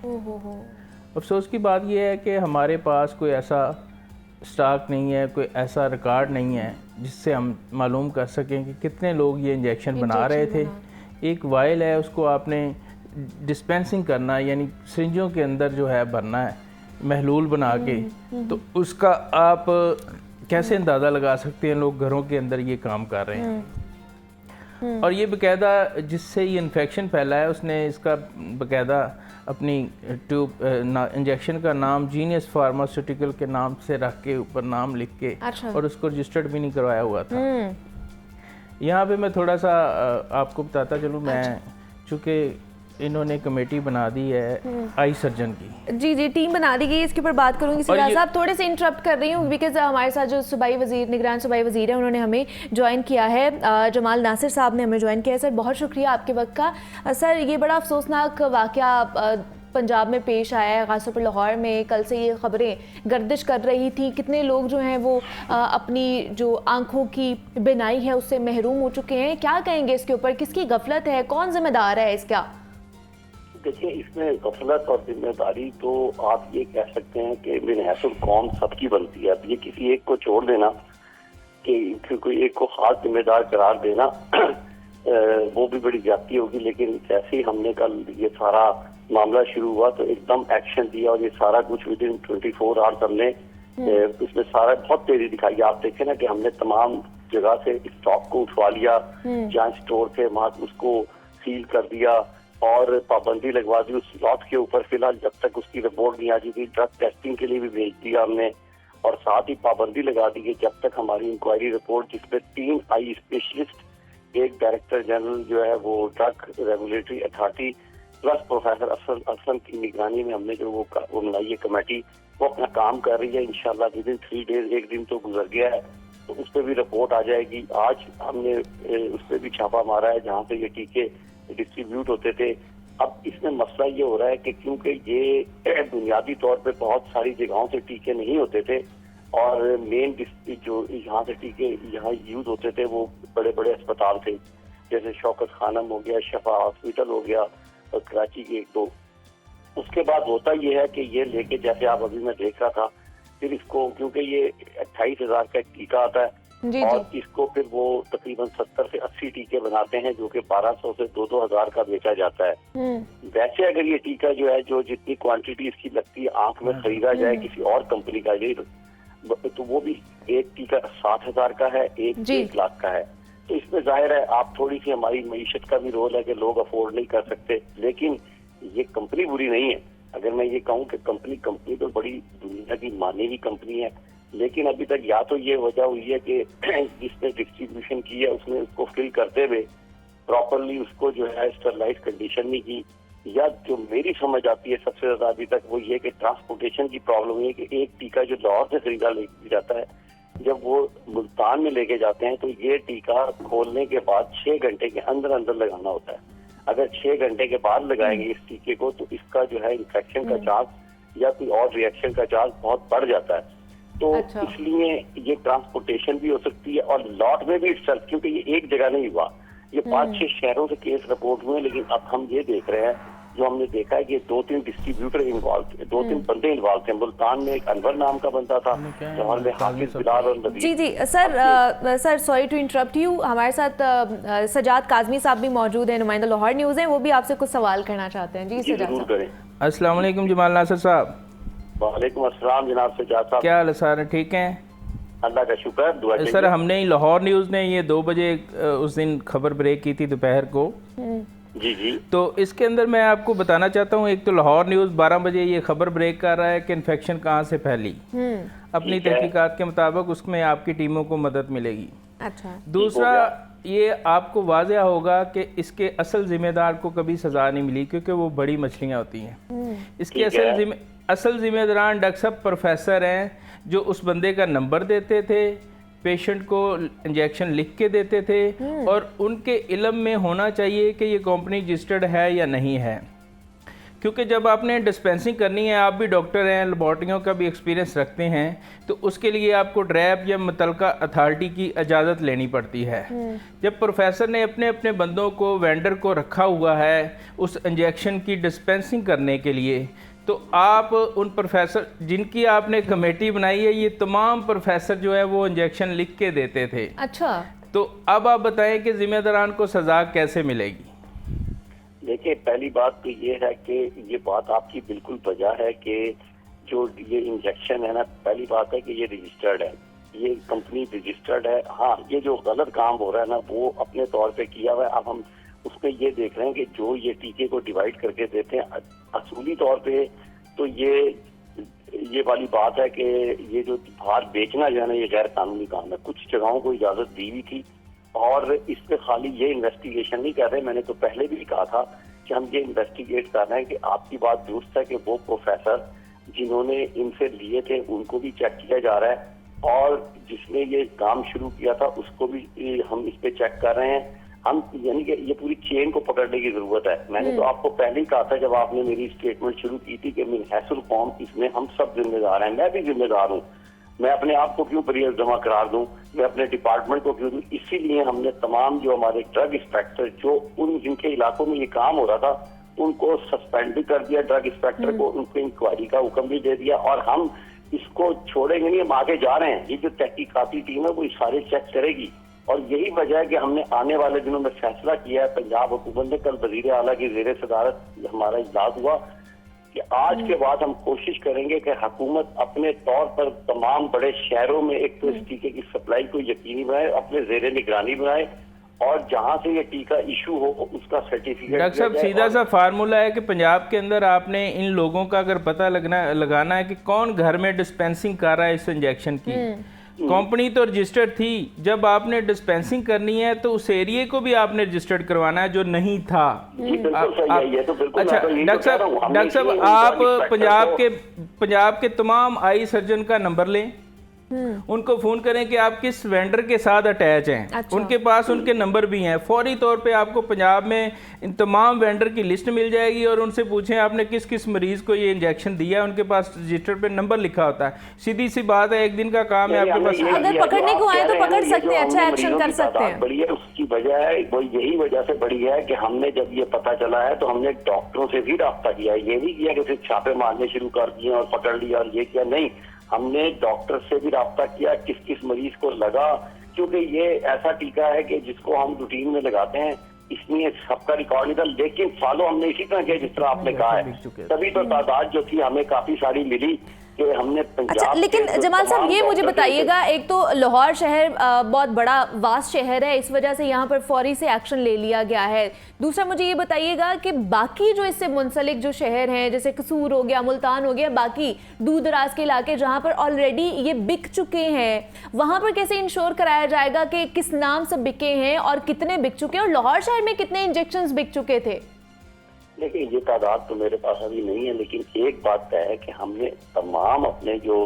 अफसोस की बात यह है कि हमारे पास कोई ऐसा स्टॉक नहीं है, कोई ऐसा रिकॉर्ड नहीं है जिससे हम मालूम कर सकें कि कितने लोग ये इंजेक्शन बना रहे थे। एक वायल है, उसको आपने डिस्पेंसिंग करना है, यानी सिरिंजों के अंदर जो है भरना है महलूल बना के। तो उसका आप कैसे अंदाज़ा लगा सकते हैं लोग घरों के अंदर ये काम कर रहे हैं। और ये बाकायदा जिससे ये इन्फेक्शन फैला है उसने इसका बाकायदा अपनी ट्यूब इंजेक्शन का नाम जीनियस फार्मास्यूटिकल के नाम से रख के ऊपर नाम लिख के। अच्छा। और उसको रजिस्टर्ड भी नहीं करवाया हुआ था। यहाँ पे मैं थोड़ा सा आपको बताता चलूँ। मैं चूँकि इन्होंने कमेटी बना दी है आई सर्जन की। जी, टीम बना दी गई, इसके ऊपर बात करूंगी। सजाद साहब, थोड़े से इंटरप्ट कर रही हूँ बिकॉज हमारे साथ जो सूबाई वजीर, निगरान सूबाई वजीर है, उन्होंने हमें ज्वाइन किया है। जमाल नासिर साहब ने हमें ज्वाइन किया है। सर, बहुत शुक्रिया आपके वक्त का। सर, ये बड़ा अफसोसनाक वाक़या पंजाब में पेश आया है, ख़ासतौर पर लाहौर में। कल से ये खबरें गर्दिश कर रही थी, कितने लोग जो हैं वो अपनी जो आंखों की बिनाई है उससे महरूम हो चुके हैं। क्या कहेंगे इसके ऊपर, किसकी गफलत है, कौन जिम्मेदार है इसका? देखिए, इसमें गफलत और जिम्मेदारी तो आप ये कह सकते हैं कि बिन हैसुल कौम सबकी बनती है। अब ये किसी एक को छोड़ देना कि कोई एक को खास जिम्मेदार करार देना वो भी बड़ी ज्यादती होगी। लेकिन जैसे ही हमने कल ये सारा मामला शुरू हुआ तो एकदम एक्शन दिया और ये सारा कुछ विद इन 24 आवर्स हमने इसमें सारा बहुत तेजी दिखाई। आप देखें ना कि हमने तमाम जगह से स्टॉक को उठवा लिया, जहाँ स्टोर थे वहां उसको सील कर दिया और पाबंदी लगवा दी उस लॉट के ऊपर। फिलहाल जब तक उसकी रिपोर्ट नहीं आ जाती ड्रग टेस्टिंग के लिए भी भेज दिया हमने, और साथ ही पाबंदी लगा दी है जब तक हमारी इंक्वायरी रिपोर्ट जिसमें 3 आई स्पेशलिस्ट, एक डायरेक्टर जनरल जो है वो drug regulatory authority plus professor Aslam की निगरानी में हमने जो वो बनाई है कमेटी, वो अपना काम कर रही है। इंशाल्लाह विद इन 3 डेज, एक दिन तो गुजर गया है, तो उस पर भी रिपोर्ट आ जाएगी। आज हमने उस पर भी छापा मारा है जहाँ पे ये टीके डिस्ट्रीब्यूट होते थे। अब इसमें मसला ये हो रहा है कि क्योंकि ये बुनियादी तौर पे बहुत सारी जगहों से टीके नहीं होते थे और मेन जो यहाँ से टीके यहाँ यूज होते थे वो बड़े बड़े अस्पताल थे, जैसे शौकत खानम हो गया, शफा हॉस्पिटल हो गया और कराची के एक दो। उसके बाद होता ये है कि ये लेके, जैसे आप अभी मैं देख रहा था, फिर इसको क्योंकि ये 28,000 का एक टीका आता है जी और जी। इसको फिर वो तकरीबन 70 से 80 टीके बनाते हैं जो कि 1200 से 2,000 का बेचा जाता है। वैसे अगर ये टीका जो है जो जितनी क्वांटिटी इसकी लगती है आंख में खरीदा जाए किसी और कंपनी का ये तो वो भी एक टीका 60,000 का है, एक जी। 1 लाख का है। तो इसमें जाहिर है आप थोड़ी सी हमारी मईशत का भी रोल है कि लोग अफोर्ड नहीं कर सकते, लेकिन ये कंपनी बुरी नहीं है। अगर मैं ये कहूँ कि कंपनी तो बड़ी दुनिया की मानी हुई कंपनी है, लेकिन अभी तक या तो ये वजह हुई है कि जिसने डिस्ट्रीब्यूशन की है उसने उसको फिल करते हुए प्रॉपरली उसको जो है स्टरलाइज कंडीशन नहीं की, या जो मेरी समझ आती है सबसे ज्यादा अभी तक वो ये कि ट्रांसपोर्टेशन की प्रॉब्लम है कि एक टीका जो लाहौर से खरीदा ले जाता है जब वो मुल्तान में लेके जाते हैं तो ये टीका खोलने के बाद 6 घंटे के अंदर अंदर लगाना होता है। अगर 6 घंटे के बाद लगाएंगे इस टीके को तो इसका जो है इन्फेक्शन का चांस या कोई और रिएक्शन का चांस बहुत बढ़ जाता है। तो अच्छा। इसलिए ये ट्रांसपोर्टेशन भी हो सकती है और लॉट में भी इट्सल्फ, क्योंकि ये एक जगह नहीं हुआ, ये 5-6 शहरों से केस रिपोर्ट हुए। लेकिन अब हम ये देख रहे हैं, जो हमने देखा है कि 2-3 डिस्ट्रीब्यूटर इन्वॉल्व थे, 2-3 बंदे इन्वॉल्व थे। मुल्तान में एक अनवर नाम का बंदा था, जौहर में हाफिज बिलाल और नबी। जी जी sir sorry to interrupt you, हमारे साथ सजाद काजमी साहब भी मौजूद हैं, नुमाइंदा लाहौर न्यूज़ हैं, वो भी आपसे कुछ सवाल करना चाहते हैं। जी सजाद जरूर साहब। करें। अस्सलाम वालेकुम जमाल नासिर साहब। वालेकुम अस्सलाम जनाब सजाद साहब। क्या हाल है सर, ठीक हैं? अल्लाह का शुक्र, दुआ सर कीजिए। हमने ही लाहौर न्यूज़ ने ये 2 बजे उस दिन खबर ब्रेक की थी दोपहर को, जी जी तो इसके अंदर मैं आपको बताना चाहता हूँ, एक तो लाहौर न्यूज़ 12 बजे ये खबर ब्रेक कर रहा है कि इन्फेक्शन कहाँ से फैली। अपनी ठीक है। तहकीकात के मुताबिक उसमें आपकी टीमों को मदद मिलेगी। अच्छा। दूसरा ये आपको वाज़ह होगा कि इसके असल जिम्मेदार को कभी सज़ा नहीं मिली क्योंकि वो बड़ी मछलियाँ होती हैं। इसके ठीक है। असल जिम्मेदारान डॉक्टर साहब प्रोफेसर हैं जो उस बंदे का नंबर देते थे, पेशेंट को इंजेक्शन लिख के देते थे, और उनके इल्म में होना चाहिए कि ये कंपनी रजिस्टर्ड है या नहीं है। क्योंकि जब आपने डिस्पेंसिंग करनी है, आप भी डॉक्टर हैं, लेबॉर्टरियों का भी एक्सपीरियंस रखते हैं, तो उसके लिए आपको ड्रैप या मुतलका अथॉरिटी की इजाज़त लेनी पड़ती है। जब प्रोफेसर ने अपने अपने बंदों को, वेंडर को रखा हुआ है उस इंजेक्शन की डिस्पेंसिंग करने के लिए, तो आप उन प्रोफेसर जिनकी आपने कमेटी बनाई है, ये तमाम प्रोफेसर जो है वो इंजेक्शन लिख के देते थे। अच्छा। तो अब आप बताएं कि जिम्मेदारान को सज़ा कैसे मिलेगी? देखिए, पहली बात तो ये है कि ये बात आपकी बिल्कुल वजह है कि जो ये इंजेक्शन है ना, पहली बात है कि ये रजिस्टर्ड है, ये कंपनी रजिस्टर्ड है। हाँ, ये जो गलत काम हो रहा है ना वो अपने तौर पे किया हुआ है। अब हम उसमें ये देख रहे हैं कि जो ये टीके को डिवाइड करके देते हैं असूली तौर पे, तो ये वाली बात है कि ये जो बाहर बेचना जो है ना ये गैर कानूनी काम है। कुछ जगहों को इजाजत दी हुई थी और इस पे खाली ये इन्वेस्टिगेशन नहीं कर रहे। मैंने तो पहले भी कहा था कि हम ये इन्वेस्टिगेट कर रहे हैं कि आपकी बात दुरुस्त है कि वो प्रोफेसर जिन्होंने इनसे लिए थे उनको भी चेक किया जा रहा है और जिसने ये काम शुरू किया था उसको भी हम इस पे चेक कर रहे हैं। हम यानी कि ये पूरी चेन को पकड़ने की जरूरत है। मैंने तो आपको पहले ही कहा था जब आपने मेरी स्टेटमेंट शुरू की थी कि मिन हैसुल कौम, इसमें हम सब जिम्मेदार हैं, मैं भी जिम्मेदार हूँ। मैं अपने आप को क्यों बरी जमा करार दूं, मैं अपने डिपार्टमेंट को क्यों दूं? इसीलिए हमने तमाम जो हमारे ड्रग इंस्पेक्टर जो उन जिनके इलाकों में ये काम हो रहा था उनको सस्पेंड भी कर दिया, ड्रग इंस्पेक्टर को उनको इंक्वायरी का हुक्म भी दे दिया, और हम इसको छोड़ेंगे नहीं, हम आगे जा रहे हैं। ये जो तहकीकाती टीम है वो सारे चेक करेगी, और यही वजह है कि हमने आने वाले दिनों में फैसला किया है। पंजाब हुकूमत ने कल वजीर आला की ज़ेर सदारत हमारा इजलास हुआ कि आज के बाद हम कोशिश करेंगे कि हुकूमत अपने तौर पर तमाम बड़े शहरों में एक तो इस टीके की सप्लाई को यकीनी बनाए, अपने ज़ेर निगरानी बनाए, और जहां से ये टीका इशू हो उसका सर्टिफिकेट। डॉक्टर साहब सीधा सा फार्मूला है कि पंजाब के अंदर आपने इन लोगों का अगर पता लगाना है कि कौन घर में डिस्पेंसिंग कर रहा है इस इंजेक्शन की, कंपनी तो रजिस्टर्ड थी, जब आपने डिस्पेंसिंग करनी है तो उस एरिया को भी आपने रजिस्टर्ड करवाना है जो नहीं था। अच्छा डॉक्टर साहब आप पंजाब के तमाम आई सर्जन का नंबर लें, उनको फोन करें कि आप किस वेंडर के साथ अटैच हैं। अच्छा। उनके पास उनके नंबर भी हैं, फौरी तौर पे आपको पंजाब में इन तमाम वेंडर की लिस्ट मिल जाएगी और उनसे पूछें आपने किस किस मरीज को ये इंजेक्शन दिया है, उनके पास रजिस्टर पे नंबर लिखा होता है। सीधी सी बात है, एक दिन का काम है आपके पास। अगर पकड़ने को आए तो पकड़ सकते हैं, अच्छा एक्शन कर सकते हैं। बड़ी है उसकी वजह है, वो यही वजह से बड़ी है कि हमने जब ये पता चला है तो हमने डॉक्टरों से भी राब्ता किया है। ये नहीं किया कि सिर्फ छापे मारने शुरू कर दिए और पकड़ लिया और ये किया, नहीं, हमने डॉक्टर से भी राब्ता किया किस किस मरीज को लगा, क्योंकि ये ऐसा टीका है कि जिसको हम रूटीन में लगाते हैं, इसमें सबका रिकॉर्ड नहीं था, लेकिन फॉलो हमने इसी तरह किया जिस तरह आपने कहा है। तभी तो तादाद जो थी हमें काफी सारी मिली कि हमने पंजाब। अच्छा, लेकिन जमाल साहब ये मुझे बताइएगा, एक तो लाहौर शहर बहुत बड़ा वास्ट शहर है, इस वजह से यहाँ पर फौरी से एक्शन ले लिया गया है। दूसरा मुझे ये बताइएगा कि बाकी जो इससे मुंसलिक जो शहर हैं, जैसे कसूर हो गया, मुल्तान हो गया, बाकी दूर दराज के इलाके जहाँ पर ऑलरेडी ये बिक चुके हैं, वहाँ पर कैसे इंश्योर कराया जाएगा कि किस नाम से बिके हैं और कितने बिक चुके हैं, और लाहौर शहर में कितने इंजेक्शन बिक चुके थे? देखिए ये तादाद तो मेरे पास अभी नहीं है, लेकिन एक बात तय है कि हमने तमाम अपने जो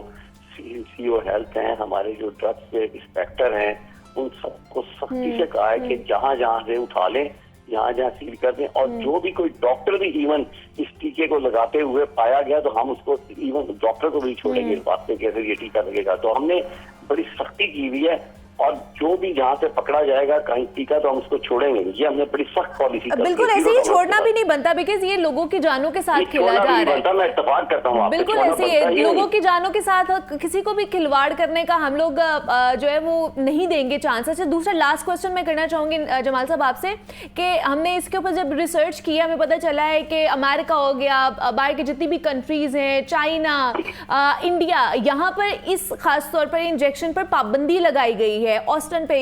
सीओ हेल्थ हैं, हमारे जो ड्रग्स के इंस्पेक्टर हैं, उन सबको सख्ती से कहा है कि जहां जहां से उठा लें, जहां जहां सील कर दें, और जो भी कोई डॉक्टर भी इवन इस टीके को लगाते हुए पाया गया तो हम उसको इवन डॉक्टर को भी छोड़ेंगे इस बात पे कैसे ये टीका लगेगा। तो हमने बड़ी सख्ती की हुई है, और जो भी जहाँ से पकड़ा जाएगा कहीं टीका तो हम उसको छोड़ेंगे। ये हमने बड़ी सख्त पॉलिसी। बिल्कुल ऐसे ही छोड़ना भी नहीं बनता, बिकॉज ये लोगों की जानों के साथ खेला जा रहा है। मैं इत्तेफाक करता हूँ, बिल्कुल ऐसे ही लोगों की जानों के साथ किसी को भी खिलवाड़ करने का हम लोग जो है वो नहीं देंगे चांस। अच्छा, दूसरा लास्ट क्वेश्चन मैं करना चाहूंगी जमाल साहब आपसे कि हमने इसके ऊपर जब रिसर्च किया हमें पता चला है कि अमेरिका हो गया, बाहर की जितनी भी कंट्रीज हैं, चाइना, इंडिया, यहाँ पर इस खास तौर पर इंजेक्शन पर पाबंदी लगाई गई है, ऑस्टन पे,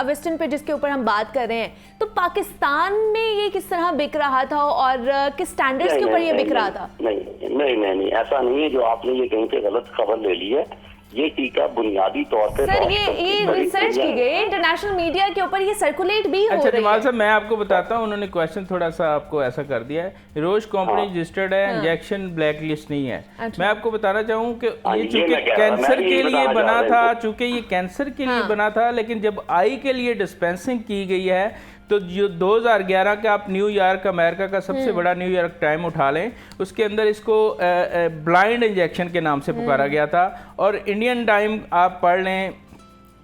वेस्टर्न पे जिसके ऊपर हम बात कर रहे हैं। तो पाकिस्तान में ये किस तरह बिक रहा था और किस स्टैंडर्ड्स के ऊपर ये बिक रहा था? नहीं, ऐसा नहीं है जो आपने ये कहीं से गलत खबर ले ली है। ये टीका बुनियादी तौर पे सर ये रिसर्च की गई इंटरनेशनल मीडिया के ऊपर, ये सर्कुलेट भी हो रही है। अच्छा जमाल साहब मैं आपको बताता हूँ, उन्होंने क्वेश्चन थोड़ा सा आपको ऐसा कर दिया है। रोज कंपनी रजिस्टर्ड है, इंजेक्शन ब्लैक लिस्ट नहीं है। मैं आपको बताना चाहूँ कि ये चूंकि कैंसर के लिए बना था, चूंकि ये कैंसर के लिए बना था, लेकिन जब आई के लिए डिस्पेंसिंग की गई है तो जो 2011 का आप न्यूयॉर्क अमेरिका का सबसे बड़ा न्यूयॉर्क टाइम उठा लें, उसके अंदर इसको ब्लाइंड इंजेक्शन के नाम से पुकारा गया था। और इंडियन टाइम आप पढ़ लें,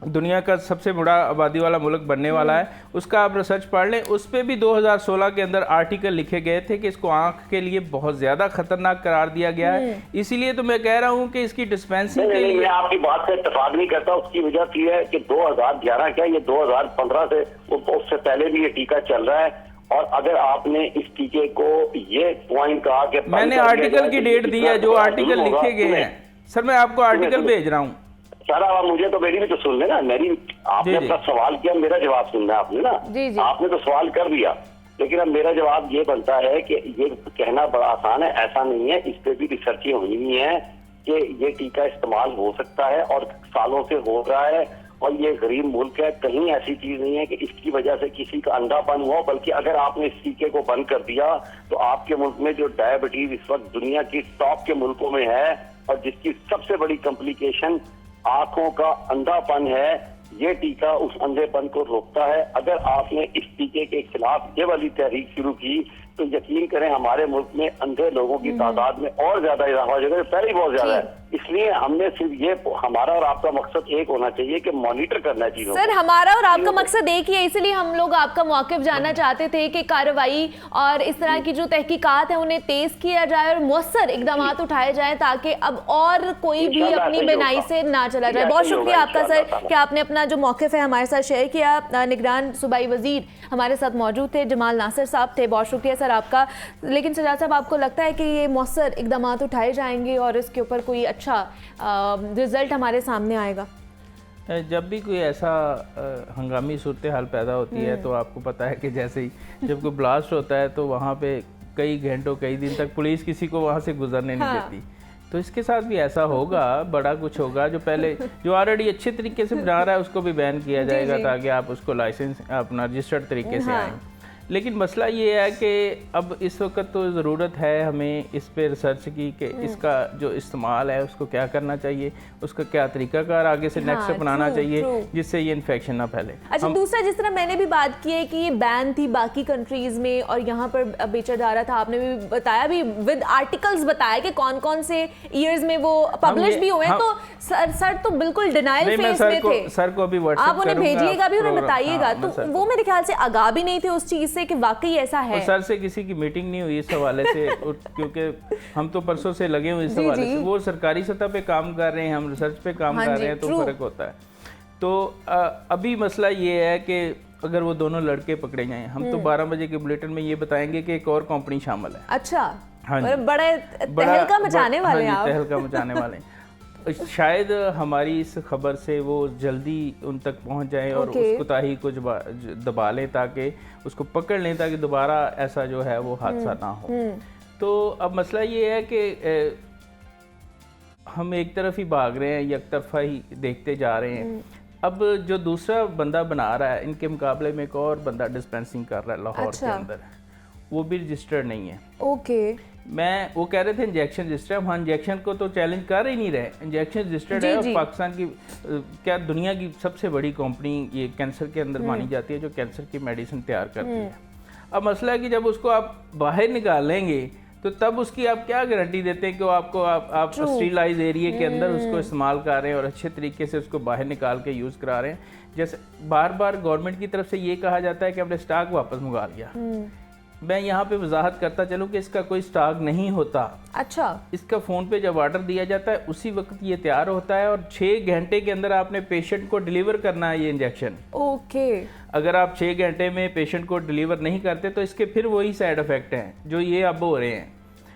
दुनिया का सबसे बड़ा आबादी वाला मुल्क बनने वाला है, उसका आप रिसर्च पढ़ लें, उस पर भी 2016 के अंदर आर्टिकल लिखे गए थे कि इसको आंख के लिए बहुत ज़्यादा खतरनाक करार दिया गया है। इसीलिए तो मैं कह रहा हूँ कि इसकी डिस्पेंसिंग के लिए मैं आपकी बात से इत्तेफाक नहीं करता। उसकी वजह यह है कि 2011 क्या, ये 2015 से उससे पहले भी ये टीका चल रहा है। और अगर आपने इस टीके को ये पॉइंट कहा कि मैंने आर्टिकल की डेट दी है, जो आर्टिकल लिखे गए हैं सर, मैं आपको आर्टिकल भेज रहा हूँ। सारा आप मुझे तो मेरी भी तो सुन लेना, मेरी आपने अपना सवाल किया, मेरा जवाब सुनना है आपने ना। आपने तो सवाल कर दिया, लेकिन अब मेरा जवाब ये बनता है कि ये कहना बड़ा आसान है, ऐसा नहीं है। इस पे भी रिसर्चें हुई हुई हैं कि ये टीका इस्तेमाल हो सकता है और सालों से हो रहा है, और ये गरीब मुल्क है, कहीं ऐसी चीज नहीं है कि इसकी वजह से किसी का अंधापन हुआ। बल्कि अगर आपने इस टीके को बंद कर दिया तो आपके मुल्क में जो डायबिटीज इस वक्त दुनिया की टॉप के मुल्कों में है और जिसकी सबसे बड़ी कॉम्प्लिकेशन आंखों का अंधापन है, ये टीका उस अंधेपन को रोकता है। अगर आपने इस टीके के खिलाफ ये वाली तहरीक शुरू की तो यकीन करें हमारे मुल्क में अंधे लोगों की तादाद में और ज्यादा इजाफा हो जाएगा, पहले ही बहुत ज्यादा है। इसलिए हमने सिर्फ ये, हमारा और आपका मकसद एक होना चाहिए कि मॉनिटर करना है चीजों सर को। हमारा और आपका मकसद एक ही है, इसलिए हम लोग आपका मौक़िफ़ जानना चाहते थे कि कार्रवाई और इस तरह की जो तहकीकात है उन्हें तेज किया जाए और मौसर इकदाम उठाए जाए ताकि अब और कोई भी इंशाल्लाह अपनी ऐसा ही बिनाई होगा। से ना चला जाए। ऐसा बहुत ही शुक्रिया होगा आपका सर इंशाल्लाह कि आपने अपना जो मौक़िफ़ है हमारे साथ शेयर किया। निगरान सूबाई वजीर हमारे साथ मौजूद थे, जमाल नासिर साहब थे। बहुत शुक्रिया सर आपका। लेकिन सजाद साहब, आपको लगता है कि ये मौसर इकदाम उठाए जाएंगे और इसके ऊपर कोई अच्छा रिजल्ट हमारे सामने आएगा? जब भी कोई ऐसा हंगामी सूरत हाल पैदा होती है तो आपको पता है कि जैसे ही जब कोई ब्लास्ट होता है तो वहाँ पे कई घंटों कई दिन तक पुलिस किसी को वहाँ से गुजरने नहीं देती। तो इसके साथ भी ऐसा होगा, बड़ा कुछ होगा। जो पहले जो ऑलरेडी अच्छे तरीके से बना रहा है उसको भी बैन किया जाएगा ताकि आप उसको लाइसेंस अपना रजिस्टर्ड तरीके से आएँ। लेकिन मसला ये है कि अब इस वक्त तो ज़रूरत है हमें इस पे रिसर्च की कि इसका जो इस्तेमाल है उसको क्या करना चाहिए, उसका क्या तरीकाकार आगे से नेक्स्ट अपनाना चाहिए जिससे ये इन्फेक्शन ना फैले। अच्छा, दूसरा जिस तरह मैंने भी बात की है कि ये बैन थी बाकी कंट्रीज में और यहाँ पर बेचा जा रहा था, आपने भी बताया भी विद आर्टिकल्स बताया कि कौन कौन से ईयर्स में वो पब्लिश भी हुए हैं। तो सर तो बिल्कुल डिनाइल फेज में थे। सर को अभी व्हाट्सएप आप उन्हें भेजिएगा भी, उन्हें बताइएगा। तो वो मेरे ख्याल से आगाह भी नहीं थे उस चीज से कि वाकई ऐसा है। सर से किसी की मीटिंग नहीं हुई इस हवाले से क्योंकि हम तो परसों से लगे हुए इस हवाले से। वो सरकारी सतह पे काम कर रहे हैं, हम रिसर्च पे काम कर रहे हैं, तो फर्क होता है। तो अभी मसला ये है कि अगर वो दोनों लड़के पकड़े जाएं, हम तो 12 बजे के बुलेटिन में ये बताएंगे कि एक और कंपनी शामिल है। अच्छा, हाँ जी, बड़े तहलका मचाने वाले हैं आप। तहलका मचाने वाले हैं। शायद हमारी इस खबर से वो जल्दी उन तक पहुंच जाएं और उस कोताही को दबा लें ताकि उसको पकड़ लें ताकि दोबारा ऐसा जो है वो हादसा ना हो। तो अब मसला ये है कि हम एक तरफ ही भाग रहे हैं, एक तरफा ही देखते जा रहे हैं। अब जो दूसरा बंदा बना रहा है, इनके मुकाबले में एक और बंदा डिस्पेंसिंग कर रहा है लाहौर के अंदर, वो भी रजिस्टर्ड नहीं है। ओके, वो कह रहे थे इंजेक्शन रजिस्टर्ड। हम इंजेक्शन को तो चैलेंज कर ही नहीं रहे, इंजेक्शन रजिस्टर्ड है। और पाकिस्तान की क्या दुनिया की सबसे बड़ी कंपनी ये कैंसर के अंदर मानी जाती है जो कैंसर की मेडिसिन तैयार करती है। अब मसला है कि जब उसको आप बाहर निकाल लेंगे तो तब उसकी आप क्या गारंटी देते हैं कि वो आपको आप स्टीलाइज एरिया के अंदर उसको इस्तेमाल कर रहे हैं और अच्छे तरीके से उसको बाहर निकाल के यूज़ करा रहे हैं। जैसे बार बार गवर्नमेंट की तरफ से ये कहा जाता है कि हमने स्टॉक वापस मंगा लिया। मैं यहाँ पे वजाहत करता चलूँ कि इसका कोई स्टॉक नहीं होता। अच्छा, इसका फ़ोन पे जब ऑर्डर दिया जाता है उसी वक्त ये तैयार होता है और 6 घंटे के अंदर आपने पेशेंट को डिलीवर करना है ये इंजेक्शन। ओके, अगर आप 6 घंटे में पेशेंट को डिलीवर नहीं करते तो इसके फिर वही साइड इफ़ेक्ट हैं जो ये अब हो रहे हैं।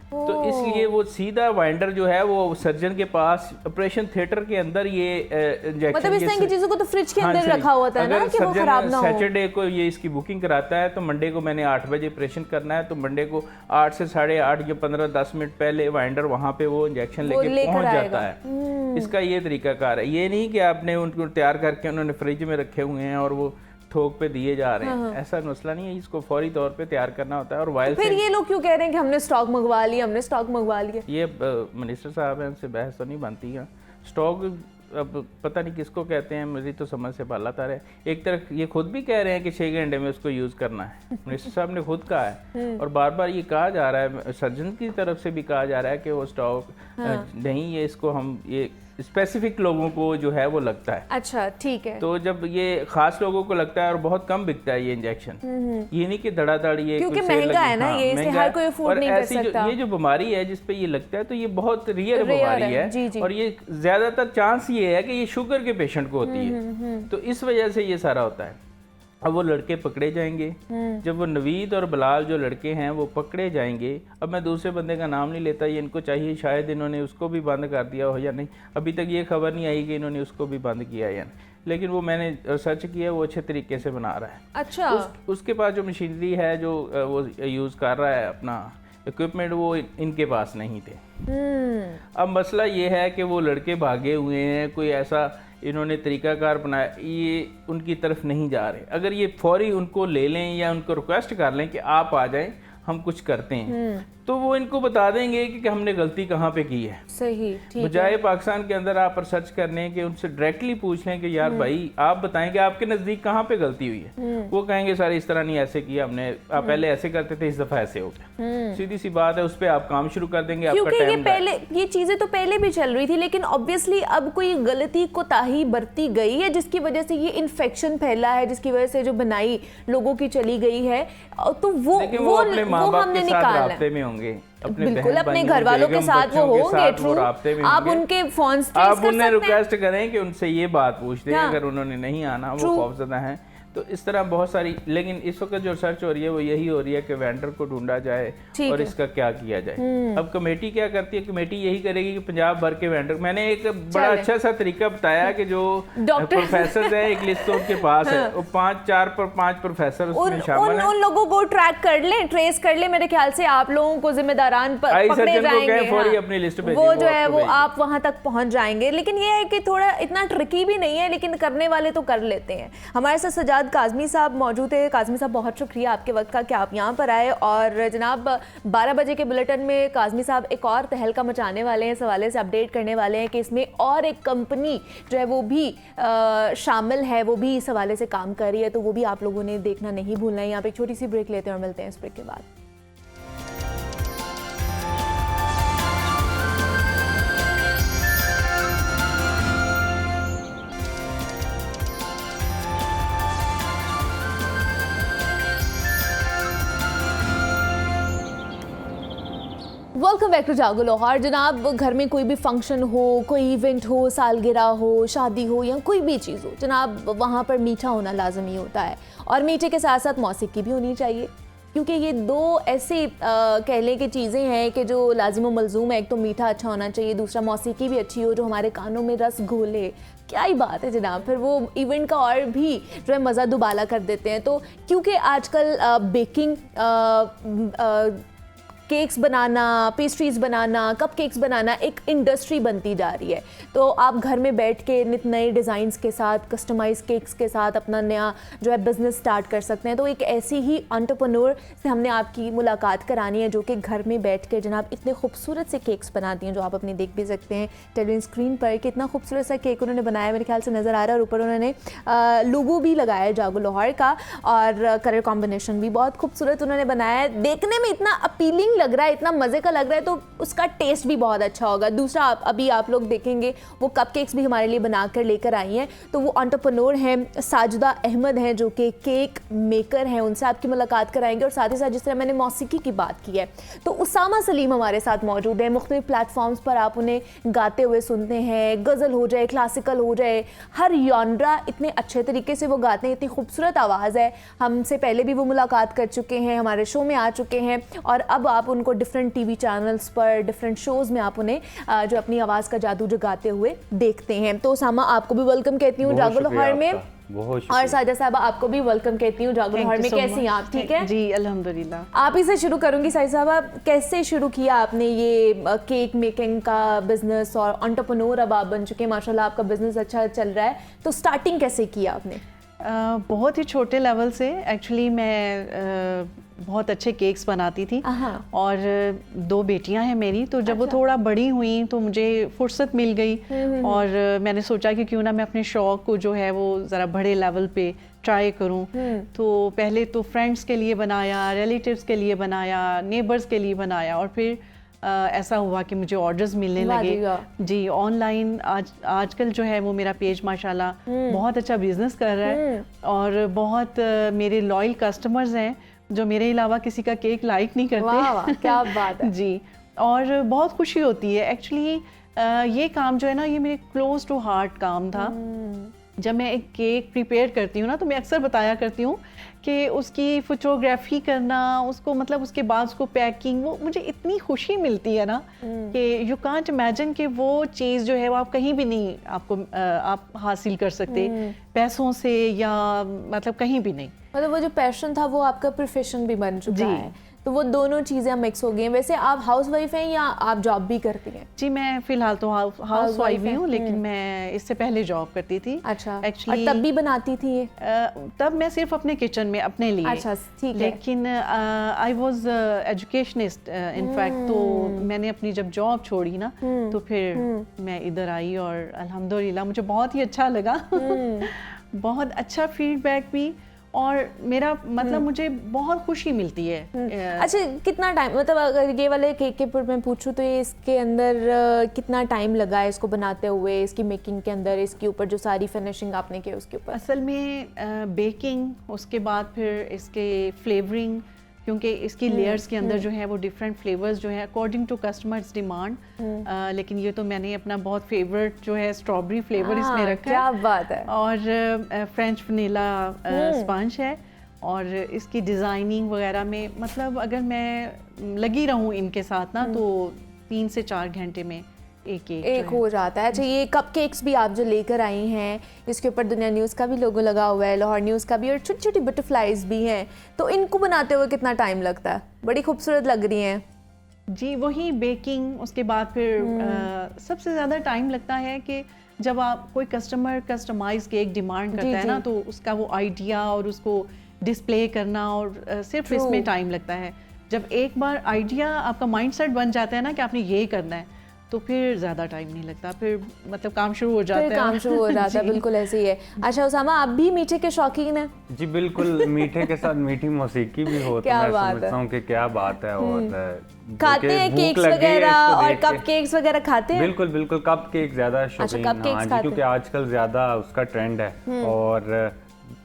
तो इसलिए वो सीधा वाइंडर जो है वो सर्जन के पास ऑपरेशन थिएटर के अंदर ये इंजेक्शन, मतलब इस तरह की चीजों को तो फ्रिज के अंदर रखा होता है ना कि वो खराब ना हो। सैटरडे को ये इसकी बुकिंग कराता है तो मंडे को मैंने 8 बजे ऑपरेशन करना है तो मंडे को 8 से 8:30 या 15-10 मिनट पहले वाइंडर वहाँ पे वो इंजेक्शन लेके पहुँच जाता है। इसका ये तरीकाकार है। ये नहीं कि आपने उनको तैयार करके उन्होंने फ्रिज में रखे हुए हैं और वो थोक पे दिए जा रहे हैं। ऐसा मसला नहीं है, इसको फौरी तौर पे तैयार करना होता है। और वाइल फिर ये लोग क्यों कह रहे हैं कि हमने स्टॉक मंगवा लिया, हमने स्टॉक मंगवा लिया? ये मिनिस्टर साहब हैं, उनसे बहस तो नहीं बनती है। स्टॉक अब पता नहीं किसको कहते हैं, मेरी तो समझ से बाला तार है। एक तरफ ये खुद भी कह रहे हैं कि 6 घंटे में उसको यूज़ करना है, मिनिस्टर साहब ने खुद कहा है। और बार बार ये कहा जा रहा है, सर्जन की तरफ से भी कहा जा रहा है कि वो स्टॉक नहीं, ये इसको हम ये स्पेसिफिक लोगों को जो है वो लगता है। अच्छा, ठीक है। तो जब ये खास लोगों को लगता है और बहुत कम बिकता है ये इंजेक्शन, ये नहीं कि धड़ाधड़ ये क्योंकि महंगा है ना, ये इसलिए हर कोई अफोर्ड नहीं कर सकता। ये जो बीमारी है जिस पे ये लगता है तो ये बहुत रियर बीमारी है। जी, जी। और ये ज्यादातर चांस ये है कि ये शुगर के पेशेंट को होती है, तो इस वजह से ये सारा होता है। अब वो लड़के पकड़े जाएंगे, जब वो नवीद और बिलाल जो लड़के हैं वो पकड़े जाएंगे। अब मैं दूसरे बंदे का नाम नहीं लेता, ये इनको चाहिए शायद इन्होंने उसको भी बंद कर दिया हो या नहीं, अभी तक ये खबर नहीं आई कि इन्होंने उसको भी बंद किया या नहीं। लेकिन वो मैंने रिसर्च किया, वो अच्छे तरीके से बना रहा है। अच्छा, उसके पास जो मशीनरी है जो वो यूज़ कर रहा है, अपना इक्विपमेंट, वो इनके पास नहीं थे। अब मसला ये है कि वो लड़के भागे हुए हैं, कोई ऐसा इन्होंने तरीकाकार बनाया, ये उनकी तरफ नहीं जा रहे। अगर ये फौरी उनको ले लें या उनको रिक्वेस्ट कर लें कि आप आ जाएं, हम कुछ करते हैं, तो वो इनको बता देंगे कि हमने गलती कहाँ पे की है। सही, ठीक है। बजाय पाकिस्तान के अंदर आप रिसर्च करने के उनसे डायरेक्टली पूछ लें कि यार भाई आप बताएं कि आपके नज़दीक कहाँ पे गलती हुई है। वो कहेंगे सर इस तरह नहीं, ऐसे किया हमने, आप पहले ऐसे करते थे, इस दफ़ा ऐसे हो गया। सीधी सी बात है, उस पर आप काम शुरू कर देंगे। आपका क्योंकि ये टाइम पहले ये चीजें तो पहले भी चल रही थी, लेकिन ऑब्वियसली अब कोई गलती कोताही बरती गई है जिसकी वजह से ये इन्फेक्शन फैला है, जिसकी वजह से जो बनाई लोगों की चली गई है, तो वो अपने माँ बाप हमने के साथ निकाला राब्ते में होंगे, अपने बिल्कुल बहन अपने भाइयों, घर वालों के बेगम साथ वो बच्चों के होंगे। साथ ट्रू, वो राब्ते में आप होंगे। उनके फोन ट्रेस आप कर उन्हें सकते हैं। रिक्वेस्ट करें कि उनसे ये बात पूछ दें, हाँ। अगर उन्होंने नहीं आना, वो True। खौफजदा हैं। तो इस तरह बहुत सारी, लेकिन इस वक्त जो रिसर्च हो रही है वो यही हो रही है कि वेंडर को ढूंढा जाए ठीक और है। इसका क्या किया जाए। अब कमेटी क्या करती है, कमेटी यही करेगी कि पंजाब भर के वेंडर, मैंने एक बड़ा चले। अच्छा सा तरीका बताया कि जो डॉक्टर- प्रोफेसर है, एक लिस्ट तो उनके पास है, वो 5 प्रोफेसर उसमें शामिल हैं। उन लोगों को ट्रैक कर लें, ट्रेस कर लें। मेरे ख्याल से आप लोगों को जिम्मेदारान आई पकड़े सर्जन को जाएंगे। कहें फौरी हाँ। अपनी लिस्ट भेजें, वो जो है आपको वो भेज दें। आप वहां तक पहुंच जाएंगे। लेकिन ये है कि थोड़ा इतना ट्रिकी भी नहीं है, लेकिन करने वाले तो कर लेते हैं। हमारे साथ सजाद काज़मी साहब मौजूद है। काज़मी साहब, बहुत शुक्रिया आपके वक्त का कि आप यहाँ पर आए। और जनाब 12 बजे के बुलेटिन में काज़मी साहब एक और तहलका मचाने वाले हैं, इस हवाले से अपडेट करने वाले हैं कि इसमें और एक कंपनी जो है वो भी शामिल है, वो भी इस हवाले से काम कर रही है। तो वो भी आप लोगों ने देखना नहीं भूलना है। यहाँ पे एक छोटी सी ब्रेक लेते हैं और मिलते हैं इस ब्रेक के बाद। वेलकम बैक टू जागो लाहौर। जनाब, घर में कोई भी फंक्शन हो, कोई इवेंट हो, सालगिरह हो, शादी हो या कोई भी चीज़ हो, जनाब वहाँ पर मीठा होना लाजमी होता है। और मीठे के साथ साथ मौसीकी भी होनी चाहिए, क्योंकि ये दो ऐसी कह लें कि चीज़ें हैं कि जो लाजिम व मलजूम है। एक तो मीठा अच्छा होना चाहिए, दूसरा मौसीकी भी अच्छी हो जो हमारे कानों में रस घोले। क्या ही बात है जनाब, फिर वो इवेंट का और भी जो है मज़ा दुबाला कर देते हैं। तो क्योंकि आजकल बेकिंग, केक्स बनाना, पेस्ट्रीज़ बनाना, कपकेक्स बनाना एक इंडस्ट्री बनती जा रही है। तो आप घर में बैठ के नित नए डिज़ाइंस के साथ, कस्टमाइज केक्स के साथ अपना नया जो है बिज़नेस स्टार्ट कर सकते हैं। तो एक ऐसी ही एंटरप्रेन्योर से हमने आपकी मुलाकात करानी है जो कि घर में बैठ के जनाब इतने खूबसूरत से केक्स बनाती हैं, जो आप अपने देख भी सकते हैं टेलीविजन स्क्रीन पर। कि इतना खूबसूरत सा केक उन्होंने बनाया, मेरे ख्याल से नज़र आ रहा है। और ऊपर उन्होंने लोगो भी लगाया है जागो लाहौर का, और कलर कॉम्बिनेशन भी बहुत खूबसूरत उन्होंने बनाया है। देखने में इतना अपीलिंग लग रहा है, इतना मज़े का लग रहा है, तो उसका टेस्ट भी बहुत अच्छा होगा। दूसरा, अभी आप लोग देखेंगे वो कपकेक्स भी हमारे लिए बनाकर लेकर आई हैं। तो वो एंटरप्रेन्योर हैं, साजिदा अहमद हैं जो कि केक मेकर हैं, उनसे आपकी मुलाकात कराएंगे। और साथ ही साथ जिस तरह मैंने मौसीकी की बात की है, तो उसामा सलीम हमारे साथ मौजूद है। मुख्तलिफ प्लेटफॉर्म्स पर आप उन्हें गाते हुए सुनते हैं, गज़ल हो जाए, क्लासिकल हो जाए, हर यॉनरा इतने अच्छे तरीके से वो गाते हैं, इतनी खूबसूरत आवाज़ है। हमसे पहले भी वो मुलाकात कर चुके हैं, हमारे शो में आ चुके हैं, और अब आप उनको डिफरेंट टीवी चैनल्स पर, डिफरेंट शोज़ में आप उन्हें जो अपनी आवाज़ का जादू जगाते हुए देखते हैं। तो उसामा, आपको भी वेलकम कहती हूँ जागो लाहौर में। और साजिदा साहबा, आपको भी वेलकम कहती हूँ जागो लाहौर में। कैसी हैं आप? ठीक है जी, अल्हम्दुलिल्लाह। आप ही से शुरू करूंगी साहिद साहबा, कैसे शुरू किया आपने ये केक मेकिंग का बिजनेस? और एंटरप्रेन्योर अब आप बन चुके हैं, माशाल्लाह आपका बिजनेस अच्छा चल रहा है। तो स्टार्टिंग कैसे किया आपने? बहुत ही छोटे लेवल से। एक्चुअली मैं बहुत अच्छे केक्स बनाती थी, और 2 बेटियां हैं मेरी। तो जब वो थोड़ा बड़ी हुई तो मुझे फुर्सत मिल गई, और मैंने सोचा कि क्यों ना मैं अपने शौक़ को जो है वो ज़रा बड़े लेवल पे ट्राई करूं। तो पहले तो फ्रेंड्स के लिए बनाया, रिलेटिव्स के लिए बनाया, नेबर्स के लिए बनाया, और फिर ऐसा हुआ कि मुझे ऑर्डर्स मिलने लगे। जी, ऑनलाइन आजकल जो है वो मेरा पेज माशाल्लाह बहुत अच्छा बिजनेस कर रहा है, और बहुत मेरे लॉयल कस्टमर्स हैं जो मेरे अलावा किसी का केक लाइक नहीं करते। वाह वाह, क्या बात है। जी, और बहुत खुशी होती है। एक्चुअली ये काम जो है ना, ये मेरे क्लोज टू हार्ट काम था। जब मैं एक केक प्रिपेयर करती हूँ ना, तो मैं अक्सर बताया करती हूँ कि उसकी फोटोग्राफी करना, उसको मतलब उसके बाद उसको पैकिंग, वो मुझे इतनी खुशी मिलती है ना कि यू कांट इमेजिन कि वो चीज़ जो है वो आप कहीं भी नहीं आप हासिल कर सकते पैसों से, या मतलब कहीं भी नहीं। मतलब वो जो पैशन था वो आपका प्रोफेशन भी बन चुका है। तो वो दोनों चीज़ें मिक्स हो गई हैं। वैसे आप हाउस वाइफ हैं या आप जॉब भी करती हैं? जी मैं फिलहाल तो हाउस वाइफ ही हूँ, लेकिन मैं इससे पहले जॉब करती थी। अच्छा, एक्चुअली और तब भी बनाती थी ये? तब मैं सिर्फ अपने किचन में अपने लिए। अच्छा, ठीक है। लेकिन आई वाज एजुकेशनिस्ट इनफैक्ट, तो मैंने अपनी जब जॉब छोड़ी ना तो फिर मैं इधर आई और अल्हम्दुलिल्लाह मुझे बहुत ही अच्छा लगा। बहुत अच्छा फीडबैक भी, और मेरा मतलब मुझे बहुत खुशी मिलती है। अच्छा, कितना टाइम, मतलब अगर ये वाले केक के ऊपर मैं पूछूं तो ये इसके अंदर कितना टाइम लगा है इसको बनाते हुए, इसकी मेकिंग के अंदर, इसके ऊपर जो सारी फिनिशिंग आपने की उसके ऊपर? असल में बेकिंग, उसके बाद फिर इसके फ्लेवरिंग, क्योंकि इसकी लेयर्स के अंदर जो है वो डिफरेंट फ्लेवर्स जो है अकॉर्डिंग टू कस्टमर्स डिमांड। लेकिन ये तो मैंने अपना बहुत फेवरेट जो है स्ट्रॉबेरी फ्लेवर इसमें रखा क्या है। बात है। और फ्रेंच वनीला स्पंज है, और इसकी डिज़ाइनिंग वगैरह में मतलब अगर मैं लगी रहूँ इनके साथ ना तो 3 से 4 घंटे में एक हो जाता है। अच्छा, ये कपकेक्स भी आप जो लेकर आई हैं, इसके ऊपर दुनिया न्यूज़ का भी लोगो लगा हुआ है, लाहौर न्यूज़ का भी, और छोटी छोटी बटरफ्लाइज भी हैं, तो इनको बनाते हुए कितना टाइम लगता है? बड़ी खूबसूरत लग रही हैं जी। वही बेकिंग, उसके बाद फिर सबसे ज़्यादा टाइम लगता है कि जब आप कोई कस्टमर कस्टमाइज केक डिमांड करता है ना, तो उसका वो आइडिया और उसको डिस्प्ले करना, और सिर्फ इसमें टाइम लगता है। जब एक बार आइडिया आपका माइंडसेट बन जाता है ना कि आपने ये करना है, तो फिर ज़्यादा टाइम नहीं लगता, फिर मतलब काम शुरू हो जाता है। काम शुरू हो जाता है, बिल्कुल ऐसे ही है। अच्छा उसामा, आप भी मीठे के शौकीन हैं? जी बिल्कुल, मीठे के साथ मीठी मौसीकी भी हो, तो मैं समझता हूँ कि क्या बात है। और खाते हैं केक्स वगैरह और कप केक्स वगैरह खाते हैं? बिल्कुल बिल्कुल, कप केक ज्यादा शौकीन। हाँ जी, क्योंकि आजकल ज्यादा उसका ट्रेंड है, और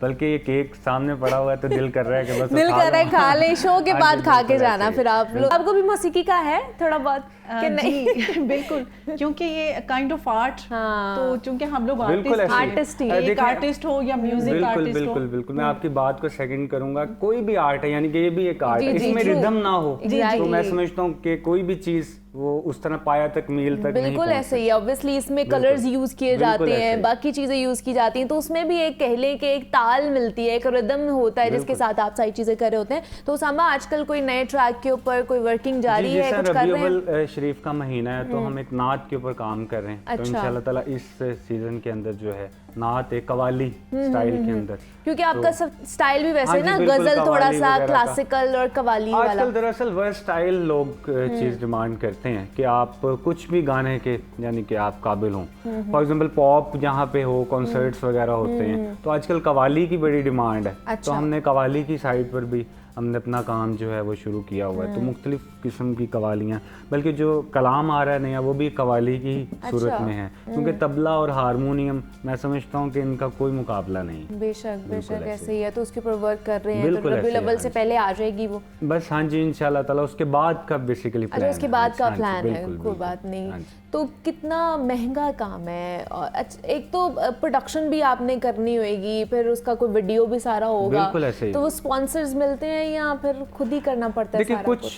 बल्कि ये केक सामने पड़ा हुआ है तो दिल कर रहा है कि बस दिल कर रहा है खा ले, शो के बाद खा के जाना। फिर आप लोग, आपको भी मौसीकी का है थोड़ा बहुत कि नहीं? बिल्कुल, क्योंकि ये काइंड ऑफ आर्ट, तो चूंकि हम लोग आर्टिस्ट ही, एक आर्टिस्ट हो या म्यूजिक आर्टिस्ट हो। बिल्कुल बिल्कुल, मैं आपकी बात को सेकंड करूंगा। कोई भी आर्ट है, यानी कि ये भी एक आर्ट है, इसमें रिदम ना हो तो मैं समझता हूँ कि कोई भी चीज वो उस तरह पाया तक, मील तक नहीं। बिल्कुल ऐसे ही, ऑब्वियसली इसमें कलर्स यूज किए जाते हैं, बाकी चीजें यूज की जाती हैं, तो उसमें भी एक कह लें कि एक ताल मिलती है, एक रिदम होता है जिसके साथ आप सारी चीजें कर रहे होते हैं। तो उसामा, आजकल कोई नए ट्रैक के ऊपर कोई वर्किंग जारी है, कुछ कर रहे हैं? शरीफ का महीना है, तो हम एक नात के ऊपर काम कर रहे हैं। तो इंशाल्लाह ताला इस सीजन के अंदर जो है नात एक कवाली स्टाइल के अंदर, क्योंकि आपका स्टाइल भी वैसे ना गजल थोड़ा सा क्लासिकल और कवाली वाला। आजकल दरअसल वर्सटाइल लोग चीज डिमांड करते हैं कि आप कुछ भी गाने के यानी कि आप काबिल हों। फॉर एग्जांपल पॉप जहाँ पे हो, कॉन्सर्ट्स वगैरह होते हैं, तो आजकल कवाली की बड़ी डिमांड है। तो हमने कवाली की साइड पर भी हमने अपना काम जो है वो शुरू किया हुआ है। तो मुख्तलिफ किस्म की कवालियाँ, बल्कि जो कलाम आ रहा है नया वो भी कवाली की सूरत में है, क्योंकि तबला और हारमोनियम मैं समझता हूँ कि इनका कोई मुकाबला नहीं। बेशक बेशक ऐसे ही है, तो उसके ऊपर वर्क कर रहे हैं, तो रबीउल अव्वल से पहले आ जाएगी वो बस। हाँ जी, इंशाल्लाह ताला उसके बाद का बेसिकली प्लान है। उसके बाद का प्लान है, कोई बात नहीं। तो कितना महंगा काम है, और एक तो प्रोडक्शन भी आपने करनी होगी, फिर उसका कोई वीडियो भी सारा होगा, तो वो स्पॉन्सर्स मिलते हैं या फिर खुद ही करना पड़ता है? देखिए कुछ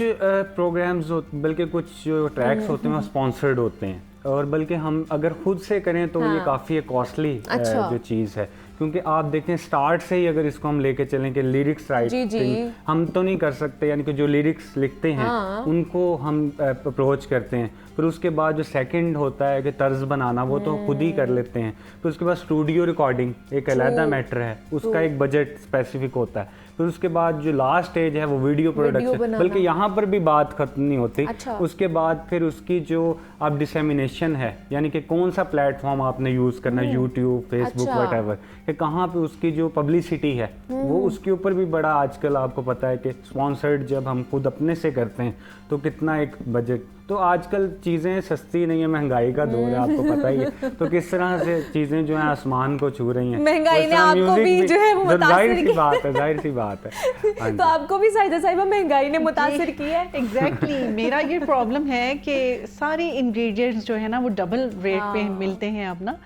प्रोग्राम्स बल्कि कुछ जो ट्रैक्स होते हैं वो स्पॉन्सर्ड होते हैं, और बल्कि हम अगर खुद से करें तो ये काफ़ी कॉस्टली जो चीज़ है, क्योंकि आप देखें स्टार्ट से ही अगर इसको हम लेके चलें कि लिरिक्स राइटिंग हम तो नहीं कर सकते, यानी कि जो लिरिक्स लिखते हैं उनको हम अप्रोच करते हैं। फिर उसके बाद जो सेकंड होता है कि तर्ज बनाना, वो तो खुद ही कर लेते हैं। फिर उसके बाद स्टूडियो रिकॉर्डिंग एक अलग मैटर है, उसका एक बजट स्पेसिफिक होता है। फिर उसके बाद जो लास्ट स्टेज है वो वीडियो प्रोडक्शन, बल्कि यहाँ पर भी बात खत्म नहीं होती। उसके बाद फिर उसकी जो आप डिसेमिनेशन है, यानी कि कौन सा प्लेटफॉर्म आपने यूज़ करना, यूट्यूब, फेसबुक, व्हाटएवर, कि कहाँ पे उसकी जो पब्लिसिटी है वो उसके ऊपर भी बड़ा आजकल आपको पता है कि स्पॉन्सर्ड जब हम खुद अपने से करते हैं तो कितना एक बजट। तो आजकल चीज़ें सस्ती नहीं है, महंगाई का दौर है, आपको पता ही है। तो किस तरह से चीज़ें जो है आसमान को छू रही हैं, महंगाई ने आपको भी जो है वो जाहिर सी बात है, जाहिर सी बात है। तो आपको भी साहिदा साहिबा महंगाई ने मुतासिर की है? एग्जैक्टली मेरा ये प्रॉब्लम है कि सारे इंग्रेडिएंट्स जो है ना वो डबल रेट पे मिलते हैं अपना,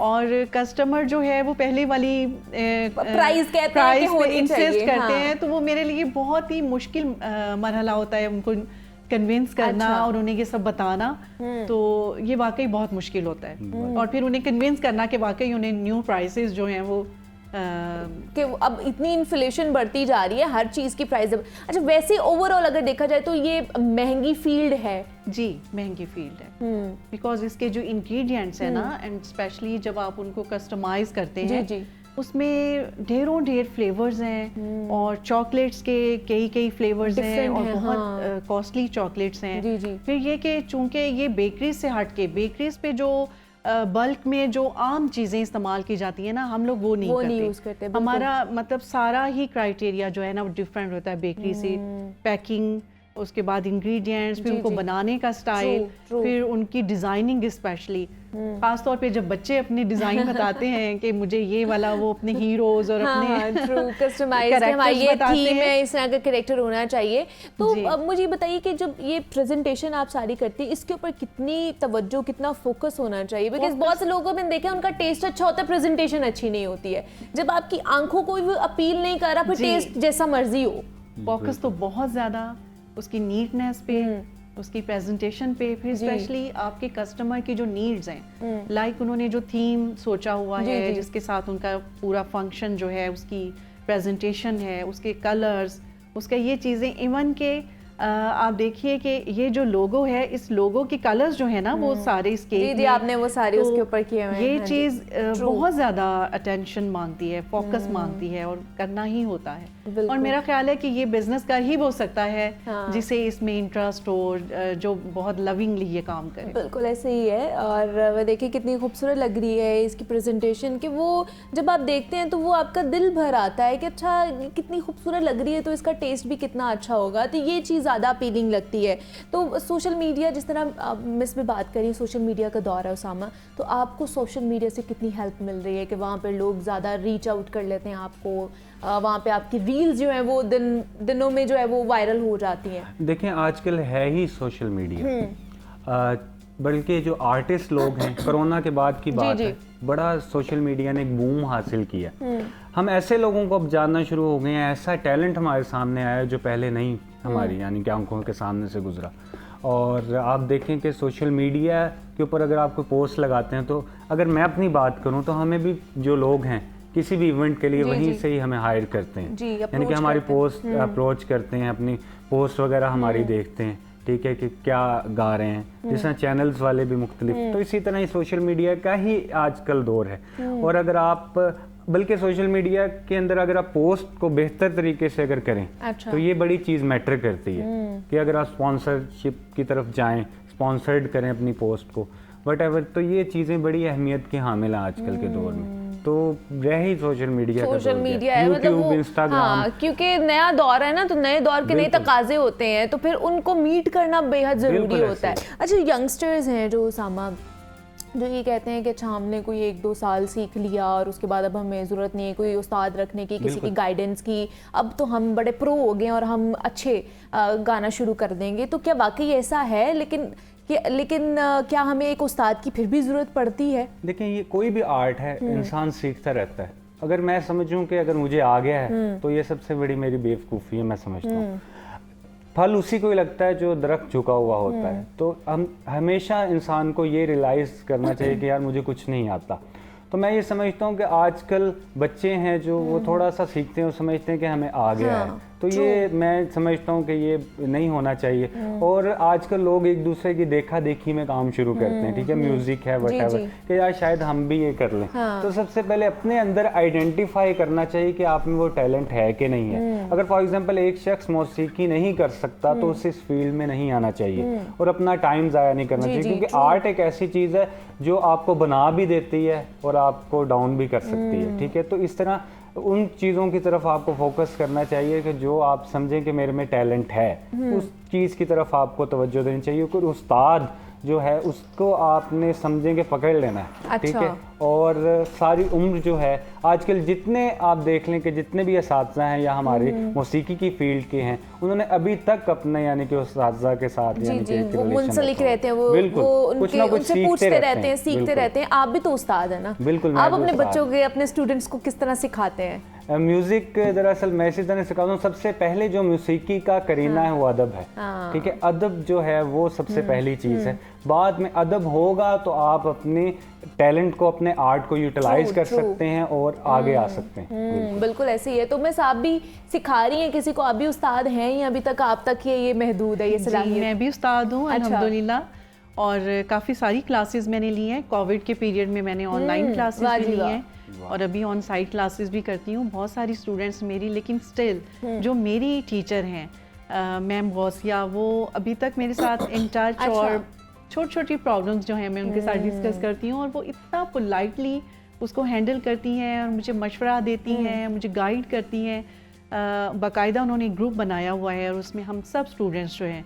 और कस्टमर जो है वो पहले वाली प्राइस कहते हैं कि होनी इंसिस्ट करते हैं, तो वो मेरे लिए बहुत ही मुश्किल मरहला होता है उनको कन्विंस करना और उन्हें ये सब बताना। तो ये वाकई बहुत मुश्किल होता है, और फिर उन्हें कन्विंस करना कि वाकई उन्हें न्यू प्राइसेस जो हैं वो कि अब इतनी इन्फ्लेशन बढ़ती जा रही है, हर चीज़ की प्राइस। अच्छा, वैसे ओवरऑल अगर देखा जाए तो ये महंगी फील्ड है। जी, महंगी फील्ड है बिकॉज इसके जो इंग्रेडिएंट्स हैं ना, एंड स्पेशली जब आप उनको कस्टमाइज करते हैं जी। उसमें ढेर फ्लेवर्स हैं और चॉकलेट्स के कई फ्लेवर्स हैं और बहुत कॉस्टली चॉकलेट्स हैं। जी। फिर ये कि चूंकि ये बेकरीज से हट के, बेकरीज पे जो बल्क में जो आम चीज़ें इस्तेमाल की जाती है ना, हम लोग वो नहीं यूज़ करते। हमारा मतलब सारा ही क्राइटेरिया जो है ना वो डिफरेंट होता है बेकरी से। पैकिंग, उसके बाद इंग्रेडिएंट्स, फिर उनको बनाने का स्टाइल, फिर उनकी डिजाइनिंग स्पेशली। खास तौर पे जब बच्चे अपनी डिजाइन बताते हैं कि मुझे ये वाला, वो अपने हीरोज और अपने कस्टमाइज ये थीम है, इस तरह का कैरेक्टर होना चाहिए। तो अब मुझे बताइए कि जब ये प्रेजेंटेशन आप सारी करती है, इसके ऊपर कितनी तवज्जो, कितना फोकस होना चाहिए? बिकॉज बहुत से लोगों को मैंने देखा उनका टेस्ट अच्छा होता है, प्रेजेंटेशन अच्छी नहीं होती है। जब आपकी आंखों को भी अपील नहीं कर रहा, फिर टेस्ट जैसा मर्जी हो। फोकस तो बहुत ज्यादा उसकी नीटनेस पे, उसकी प्रेजेंटेशन पे, फिर स्पेशली आपके कस्टमर की जो नीड्स हैं, लाइक उन्होंने जो थीम सोचा हुआ है जिसके साथ उनका पूरा फंक्शन जो है, उसकी प्रेजेंटेशन है, उसके कलर्स, उसका ये चीज़ें, इवन के आप देखिए कि ये जो लोगो है, इस लोगो के कलर्स जो है ना वो सारे इस केक में, आपने वो सारे उसके ऊपर किए हुए हैं। ये चीज़ बहुत ज़्यादा अटेंशन मांगती है, फोकस मांगती है और करना ही होता है। और मेरा ख्याल है कि ये बिजनेस कर ही हो सकता है जिसे इसमें इंटरेस्ट हो, जो बहुत लविंगली ये काम करे। बिल्कुल ऐसे ही है। और देखिए कितनी खूबसूरत लग रही है इसकी प्रेजेंटेशन, कि वो जब आप देखते हैं तो वो आपका दिल भर आता है कि अच्छा कितनी खूबसूरत लग रही है, तो इसका टेस्ट भी कितना अच्छा होगा। तो ये चीज़ ज़्यादा अपीलिंग लगती है। तो सोशल मीडिया, जिस तरह मिस भी बात करी, सोशल मीडिया का दौर है उसामा, तो आपको सोशल मीडिया से कितनी हेल्प मिल रही है कि वहाँ पर लोग ज़्यादा रीच आउट कर लेते हैं आपको, वहाँ पे आपकी रील्स जो हैं वो दिनों में जो है वो वायरल हो जाती हैं? देखें, आजकल है ही सोशल मीडिया, बल्कि जो आर्टिस्ट लोग हैं, कोरोना के बाद की बात है, बड़ा सोशल मीडिया ने एक बूम हासिल किया। हम ऐसे लोगों को अब जानना शुरू हो गए हैं, ऐसा टैलेंट हमारे सामने आया जो पहले नहीं हमारी यानी कि आंखों के सामने से गुजरा। और आप देखें कि सोशल मीडिया के ऊपर अगर आप कोई पोस्ट लगाते हैं, तो अगर मैं अपनी बात करूं तो हमें भी जो लोग हैं किसी भी इवेंट के लिए वहीं से ही हमें हायर करते हैं, यानी कि हमारी पोस्ट अप्रोच करते हैं, अपनी पोस्ट वगैरह हमारी देखते हैं, ठीक है, कि क्या गा रहे हैं, जिस तरह चैनल्स वाले भी मुख्तलिफ। तो इसी तरह ही सोशल मीडिया का ही आजकल दौर है। और अगर आप बल्कि सोशल मीडिया के अंदर अगर आप पोस्ट को बेहतर तरीके से अगर करें, तो ये बड़ी चीज़ मैटर करती है कि अगर आप स्पॉन्सरशिप की तरफ जाएं, स्पॉन्सर्ड करें अपनी पोस्ट को, व्हाटएवर, तो ये चीज़ें बड़ी अहमियत की हामिल हैं आजकल के दौर में। तो रह ही सोशल मीडिया है, मतलब इंस्टाग्राम, क्योंकि नया दौर है ना, तो नए दौर के नए तकाजे होते हैं, तो फिर उनको मीट करना बेहद ज़रूरी होता है। अच्छा, यंगस्टर्स हैं जो उसामा, जो ये कहते हैं कि अच्छा हमने कोई 1-2 साल सीख लिया और उसके बाद अब हमें ज़रूरत नहीं है कोई उस्ताद रखने की, किसी की गाइडेंस की, अब तो हम बड़े प्रो हो गए और हम अच्छे गाना शुरू कर देंगे। तो क्या वाकई ऐसा है? लेकिन क्या हमें एक उस्ताद की फिर भी ज़रूरत पड़ती है? देखिए, ये कोई भी आर्ट है, इंसान सीखता रहता है। अगर मैं समझूं कि अगर मुझे आ गया है तो ये सबसे बड़ी मेरी बेवकूफ़ी है, मैं समझता हूँ। फल उसी को ही लगता है जो दरख्त झुका हुआ होता है। तो हम हमेशा इंसान को ये रियलाइज़ करना चाहिए कि यार मुझे कुछ नहीं आता। तो मैं ये समझता हूँ कि आजकल बच्चे हैं जो वो थोड़ा सा सीखते हैं और समझते हैं कि हमें आ गया है, तो ये मैं समझता हूँ कि ये नहीं होना चाहिए। और आजकल लोग एक दूसरे की देखा देखी में काम शुरू करते हैं, ठीक है, म्यूजिक है व्हाटएवर, कि यार शायद हम भी ये कर लें। तो सबसे पहले अपने अंदर आइडेंटिफाई करना चाहिए कि आप में वो टैलेंट है कि नहीं है। अगर फॉर एग्जांपल एक शख्स मौसीकी नहीं कर सकता तो उसे इस फील्ड में नहीं आना चाहिए और अपना टाइम ज़ाया नहीं करना चाहिए, क्योंकि आर्ट एक ऐसी चीज़ है जो आपको बना भी देती है और आपको डाउन भी कर सकती है, ठीक है। तो इस तरह उन चीज़ों की तरफ आपको फोकस करना चाहिए कि जो आप समझें कि मेरे में टैलेंट है, उस चीज़ की तरफ आपको तवज्जो देनी चाहिए। कोई उस्ताद जो है उसको आपने समझें कि पकड़ लेना है, ठीक है। और सारी उम्र जो है, आजकल जितने आप देख लें कि जितने भी असातिज़ा हैं या हमारे मौसीकी की फील्ड के हैं, उन्होंने अभी तक अपने यानी कि उस्ताज़ा के साथ वो मुंसलिक रहते हैं, वो कुछ ना कुछ पूछते रहते हैं, सीखते रहते हैं। आप भी तो उस्ताद है ना, बिल्कुल। आप अपने बच्चों के, अपने स्टूडेंट्स को किस तरह सिखाते हैं? म्यूजिक दरअसल मैं इसी तरह सिखाता हूँ, सबसे पहले जो मौसीकी का करीना है वो अदब है। ठीक है, अदब जो है वो सबसे पहली चीज़ है। बाद में अदब होगा तो आप अपने टैलेंट को, अपने आर्ट को यूटिलाइज कर सकते हैं और आगे आ सकते हैं। बिल्कुल ऐसे ही है। तो मिस आप भी सिखा रही हैं किसी को, आप भी उस्ताद हैं या अभी तक आप तक ये महदूद है ये सलाहियत? मैं भी उस्ताद हूँ अल्हम्दुलिल्लाह, और काफ़ी सारी क्लासेस मैंने ली हैं। कोविड के पीरियड में मैंने ऑनलाइन क्लासेस भी ली हैं और अभी ऑन साइट क्लासेस भी करती हूँ। बहुत सारी स्टूडेंट्स मेरी, लेकिन स्टिल जो मेरी टीचर हैं मैम गौसिया, वो अभी तक मेरे साथ इन टच और छोटी छोटी प्रॉब्लम्स जो हैं मैं उनके साथ डिस्कस करती हूँ और वो इतना पोलाइटली उसको हैंडल करती हैं और मुझे मशवरा देती हैं, मुझे गाइड करती हैं। बाकायदा उन्होंने एक ग्रुप बनाया हुआ है और उसमें हम सब स्टूडेंट्स जो हैं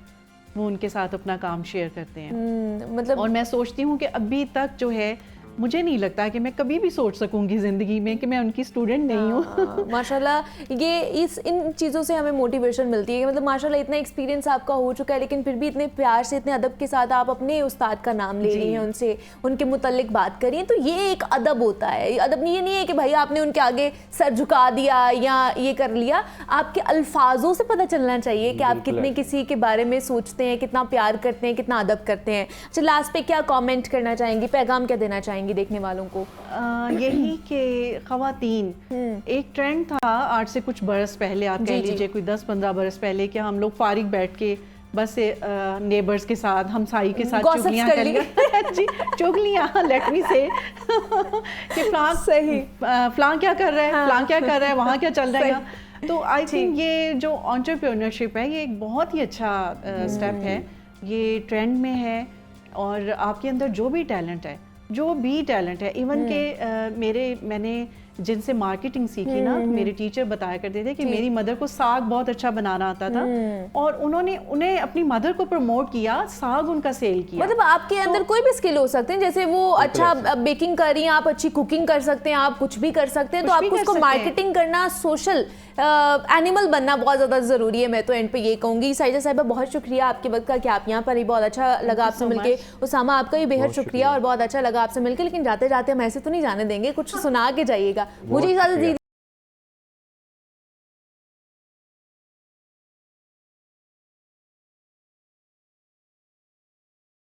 वो उनके साथ अपना काम शेयर करते हैं। मतलब और मैं सोचती हूँ कि अभी तक जो है मुझे नहीं लगता कि मैं कभी भी सोच सकूंगी ज़िंदगी में कि मैं उनकी स्टूडेंट नहीं हूँ। माशाल्लाह, ये इन चीज़ों से हमें मोटिवेशन मिलती है कि मतलब माशाल्लाह इतना एक्सपीरियंस आपका हो चुका है, लेकिन फिर भी इतने प्यार से, इतने अदब के साथ आप अपने उस्ताद का नाम ले रही हैं, उनसे उनके मुतल्लिक बात करिए। तो ये एक अदब होता है। अदब ये नहीं है कि भाई आपने उनके आगे सर झुका दिया या ये कर लिया। आपके अल्फाजों से पता चलना चाहिए कि आप कितने किसी के बारे में सोचते हैं, कितना प्यार करते हैं, कितना अदब करते हैं। अच्छा, लास्ट पे क्या कॉमेंट करना चाहेंगी, पैगाम क्या देना चाहेंगी देखने वालों को? यही कि ख़वातीन, एक ट्रेंड था आज से कुछ बरस पहले, आप कह लीजिए कोई 10-15 बरस पहले, कि हम लोग फारिग बैठ के बस नेबर्स के साथ, हमसाई के साथ चुगलियां कर लिया जी, चुगलियां लेट मी से कि फ्लां सही, फ्लां क्या कर रहा है, फ्लां क्या कर रहा है, वहाँ क्या चल रहा है। तो आई थिंक ये जो एंटरप्रेन्योरशिप है ये एक बहुत ही अच्छा स्टेप है, ये ट्रेंड में है। और आपके अंदर जो भी टैलेंट है, इवन के मैंने जिनसे मार्केटिंग सीखी ना, मेरे टीचर बताया करते थे कि मेरी मदर को साग बहुत अच्छा बनाना आता था और उन्हें अपनी मदर को प्रमोट किया, साग उनका सेल किया। मतलब आपके अंदर कोई भी स्किल हो सकते हैं, जैसे वो अच्छा बेकिंग कर रही हैं, आप अच्छी कुकिंग कर सकते हैं, आप कुछ भी कर सकते हैं, तो आपको उसको मार्केटिंग करना, सोशल एनिमल बनना बहुत ज़्यादा ज़रूरी है। मैं तो एंड पे ये कहूँगी। साइजा साहिबा, बहुत शुक्रिया आपके वक्त का कि आप यहाँ पर ही, बहुत अच्छा लगा आपसे मिलके। उसामा, आपका भी बेहद शुक्रिया और बहुत अच्छा लगा आपसे मिलके। लेकिन जाते जाते हम ऐसे तो नहीं जाने देंगे, कुछ सुना के जाइएगा। मुझे इजाज़त दीजिए।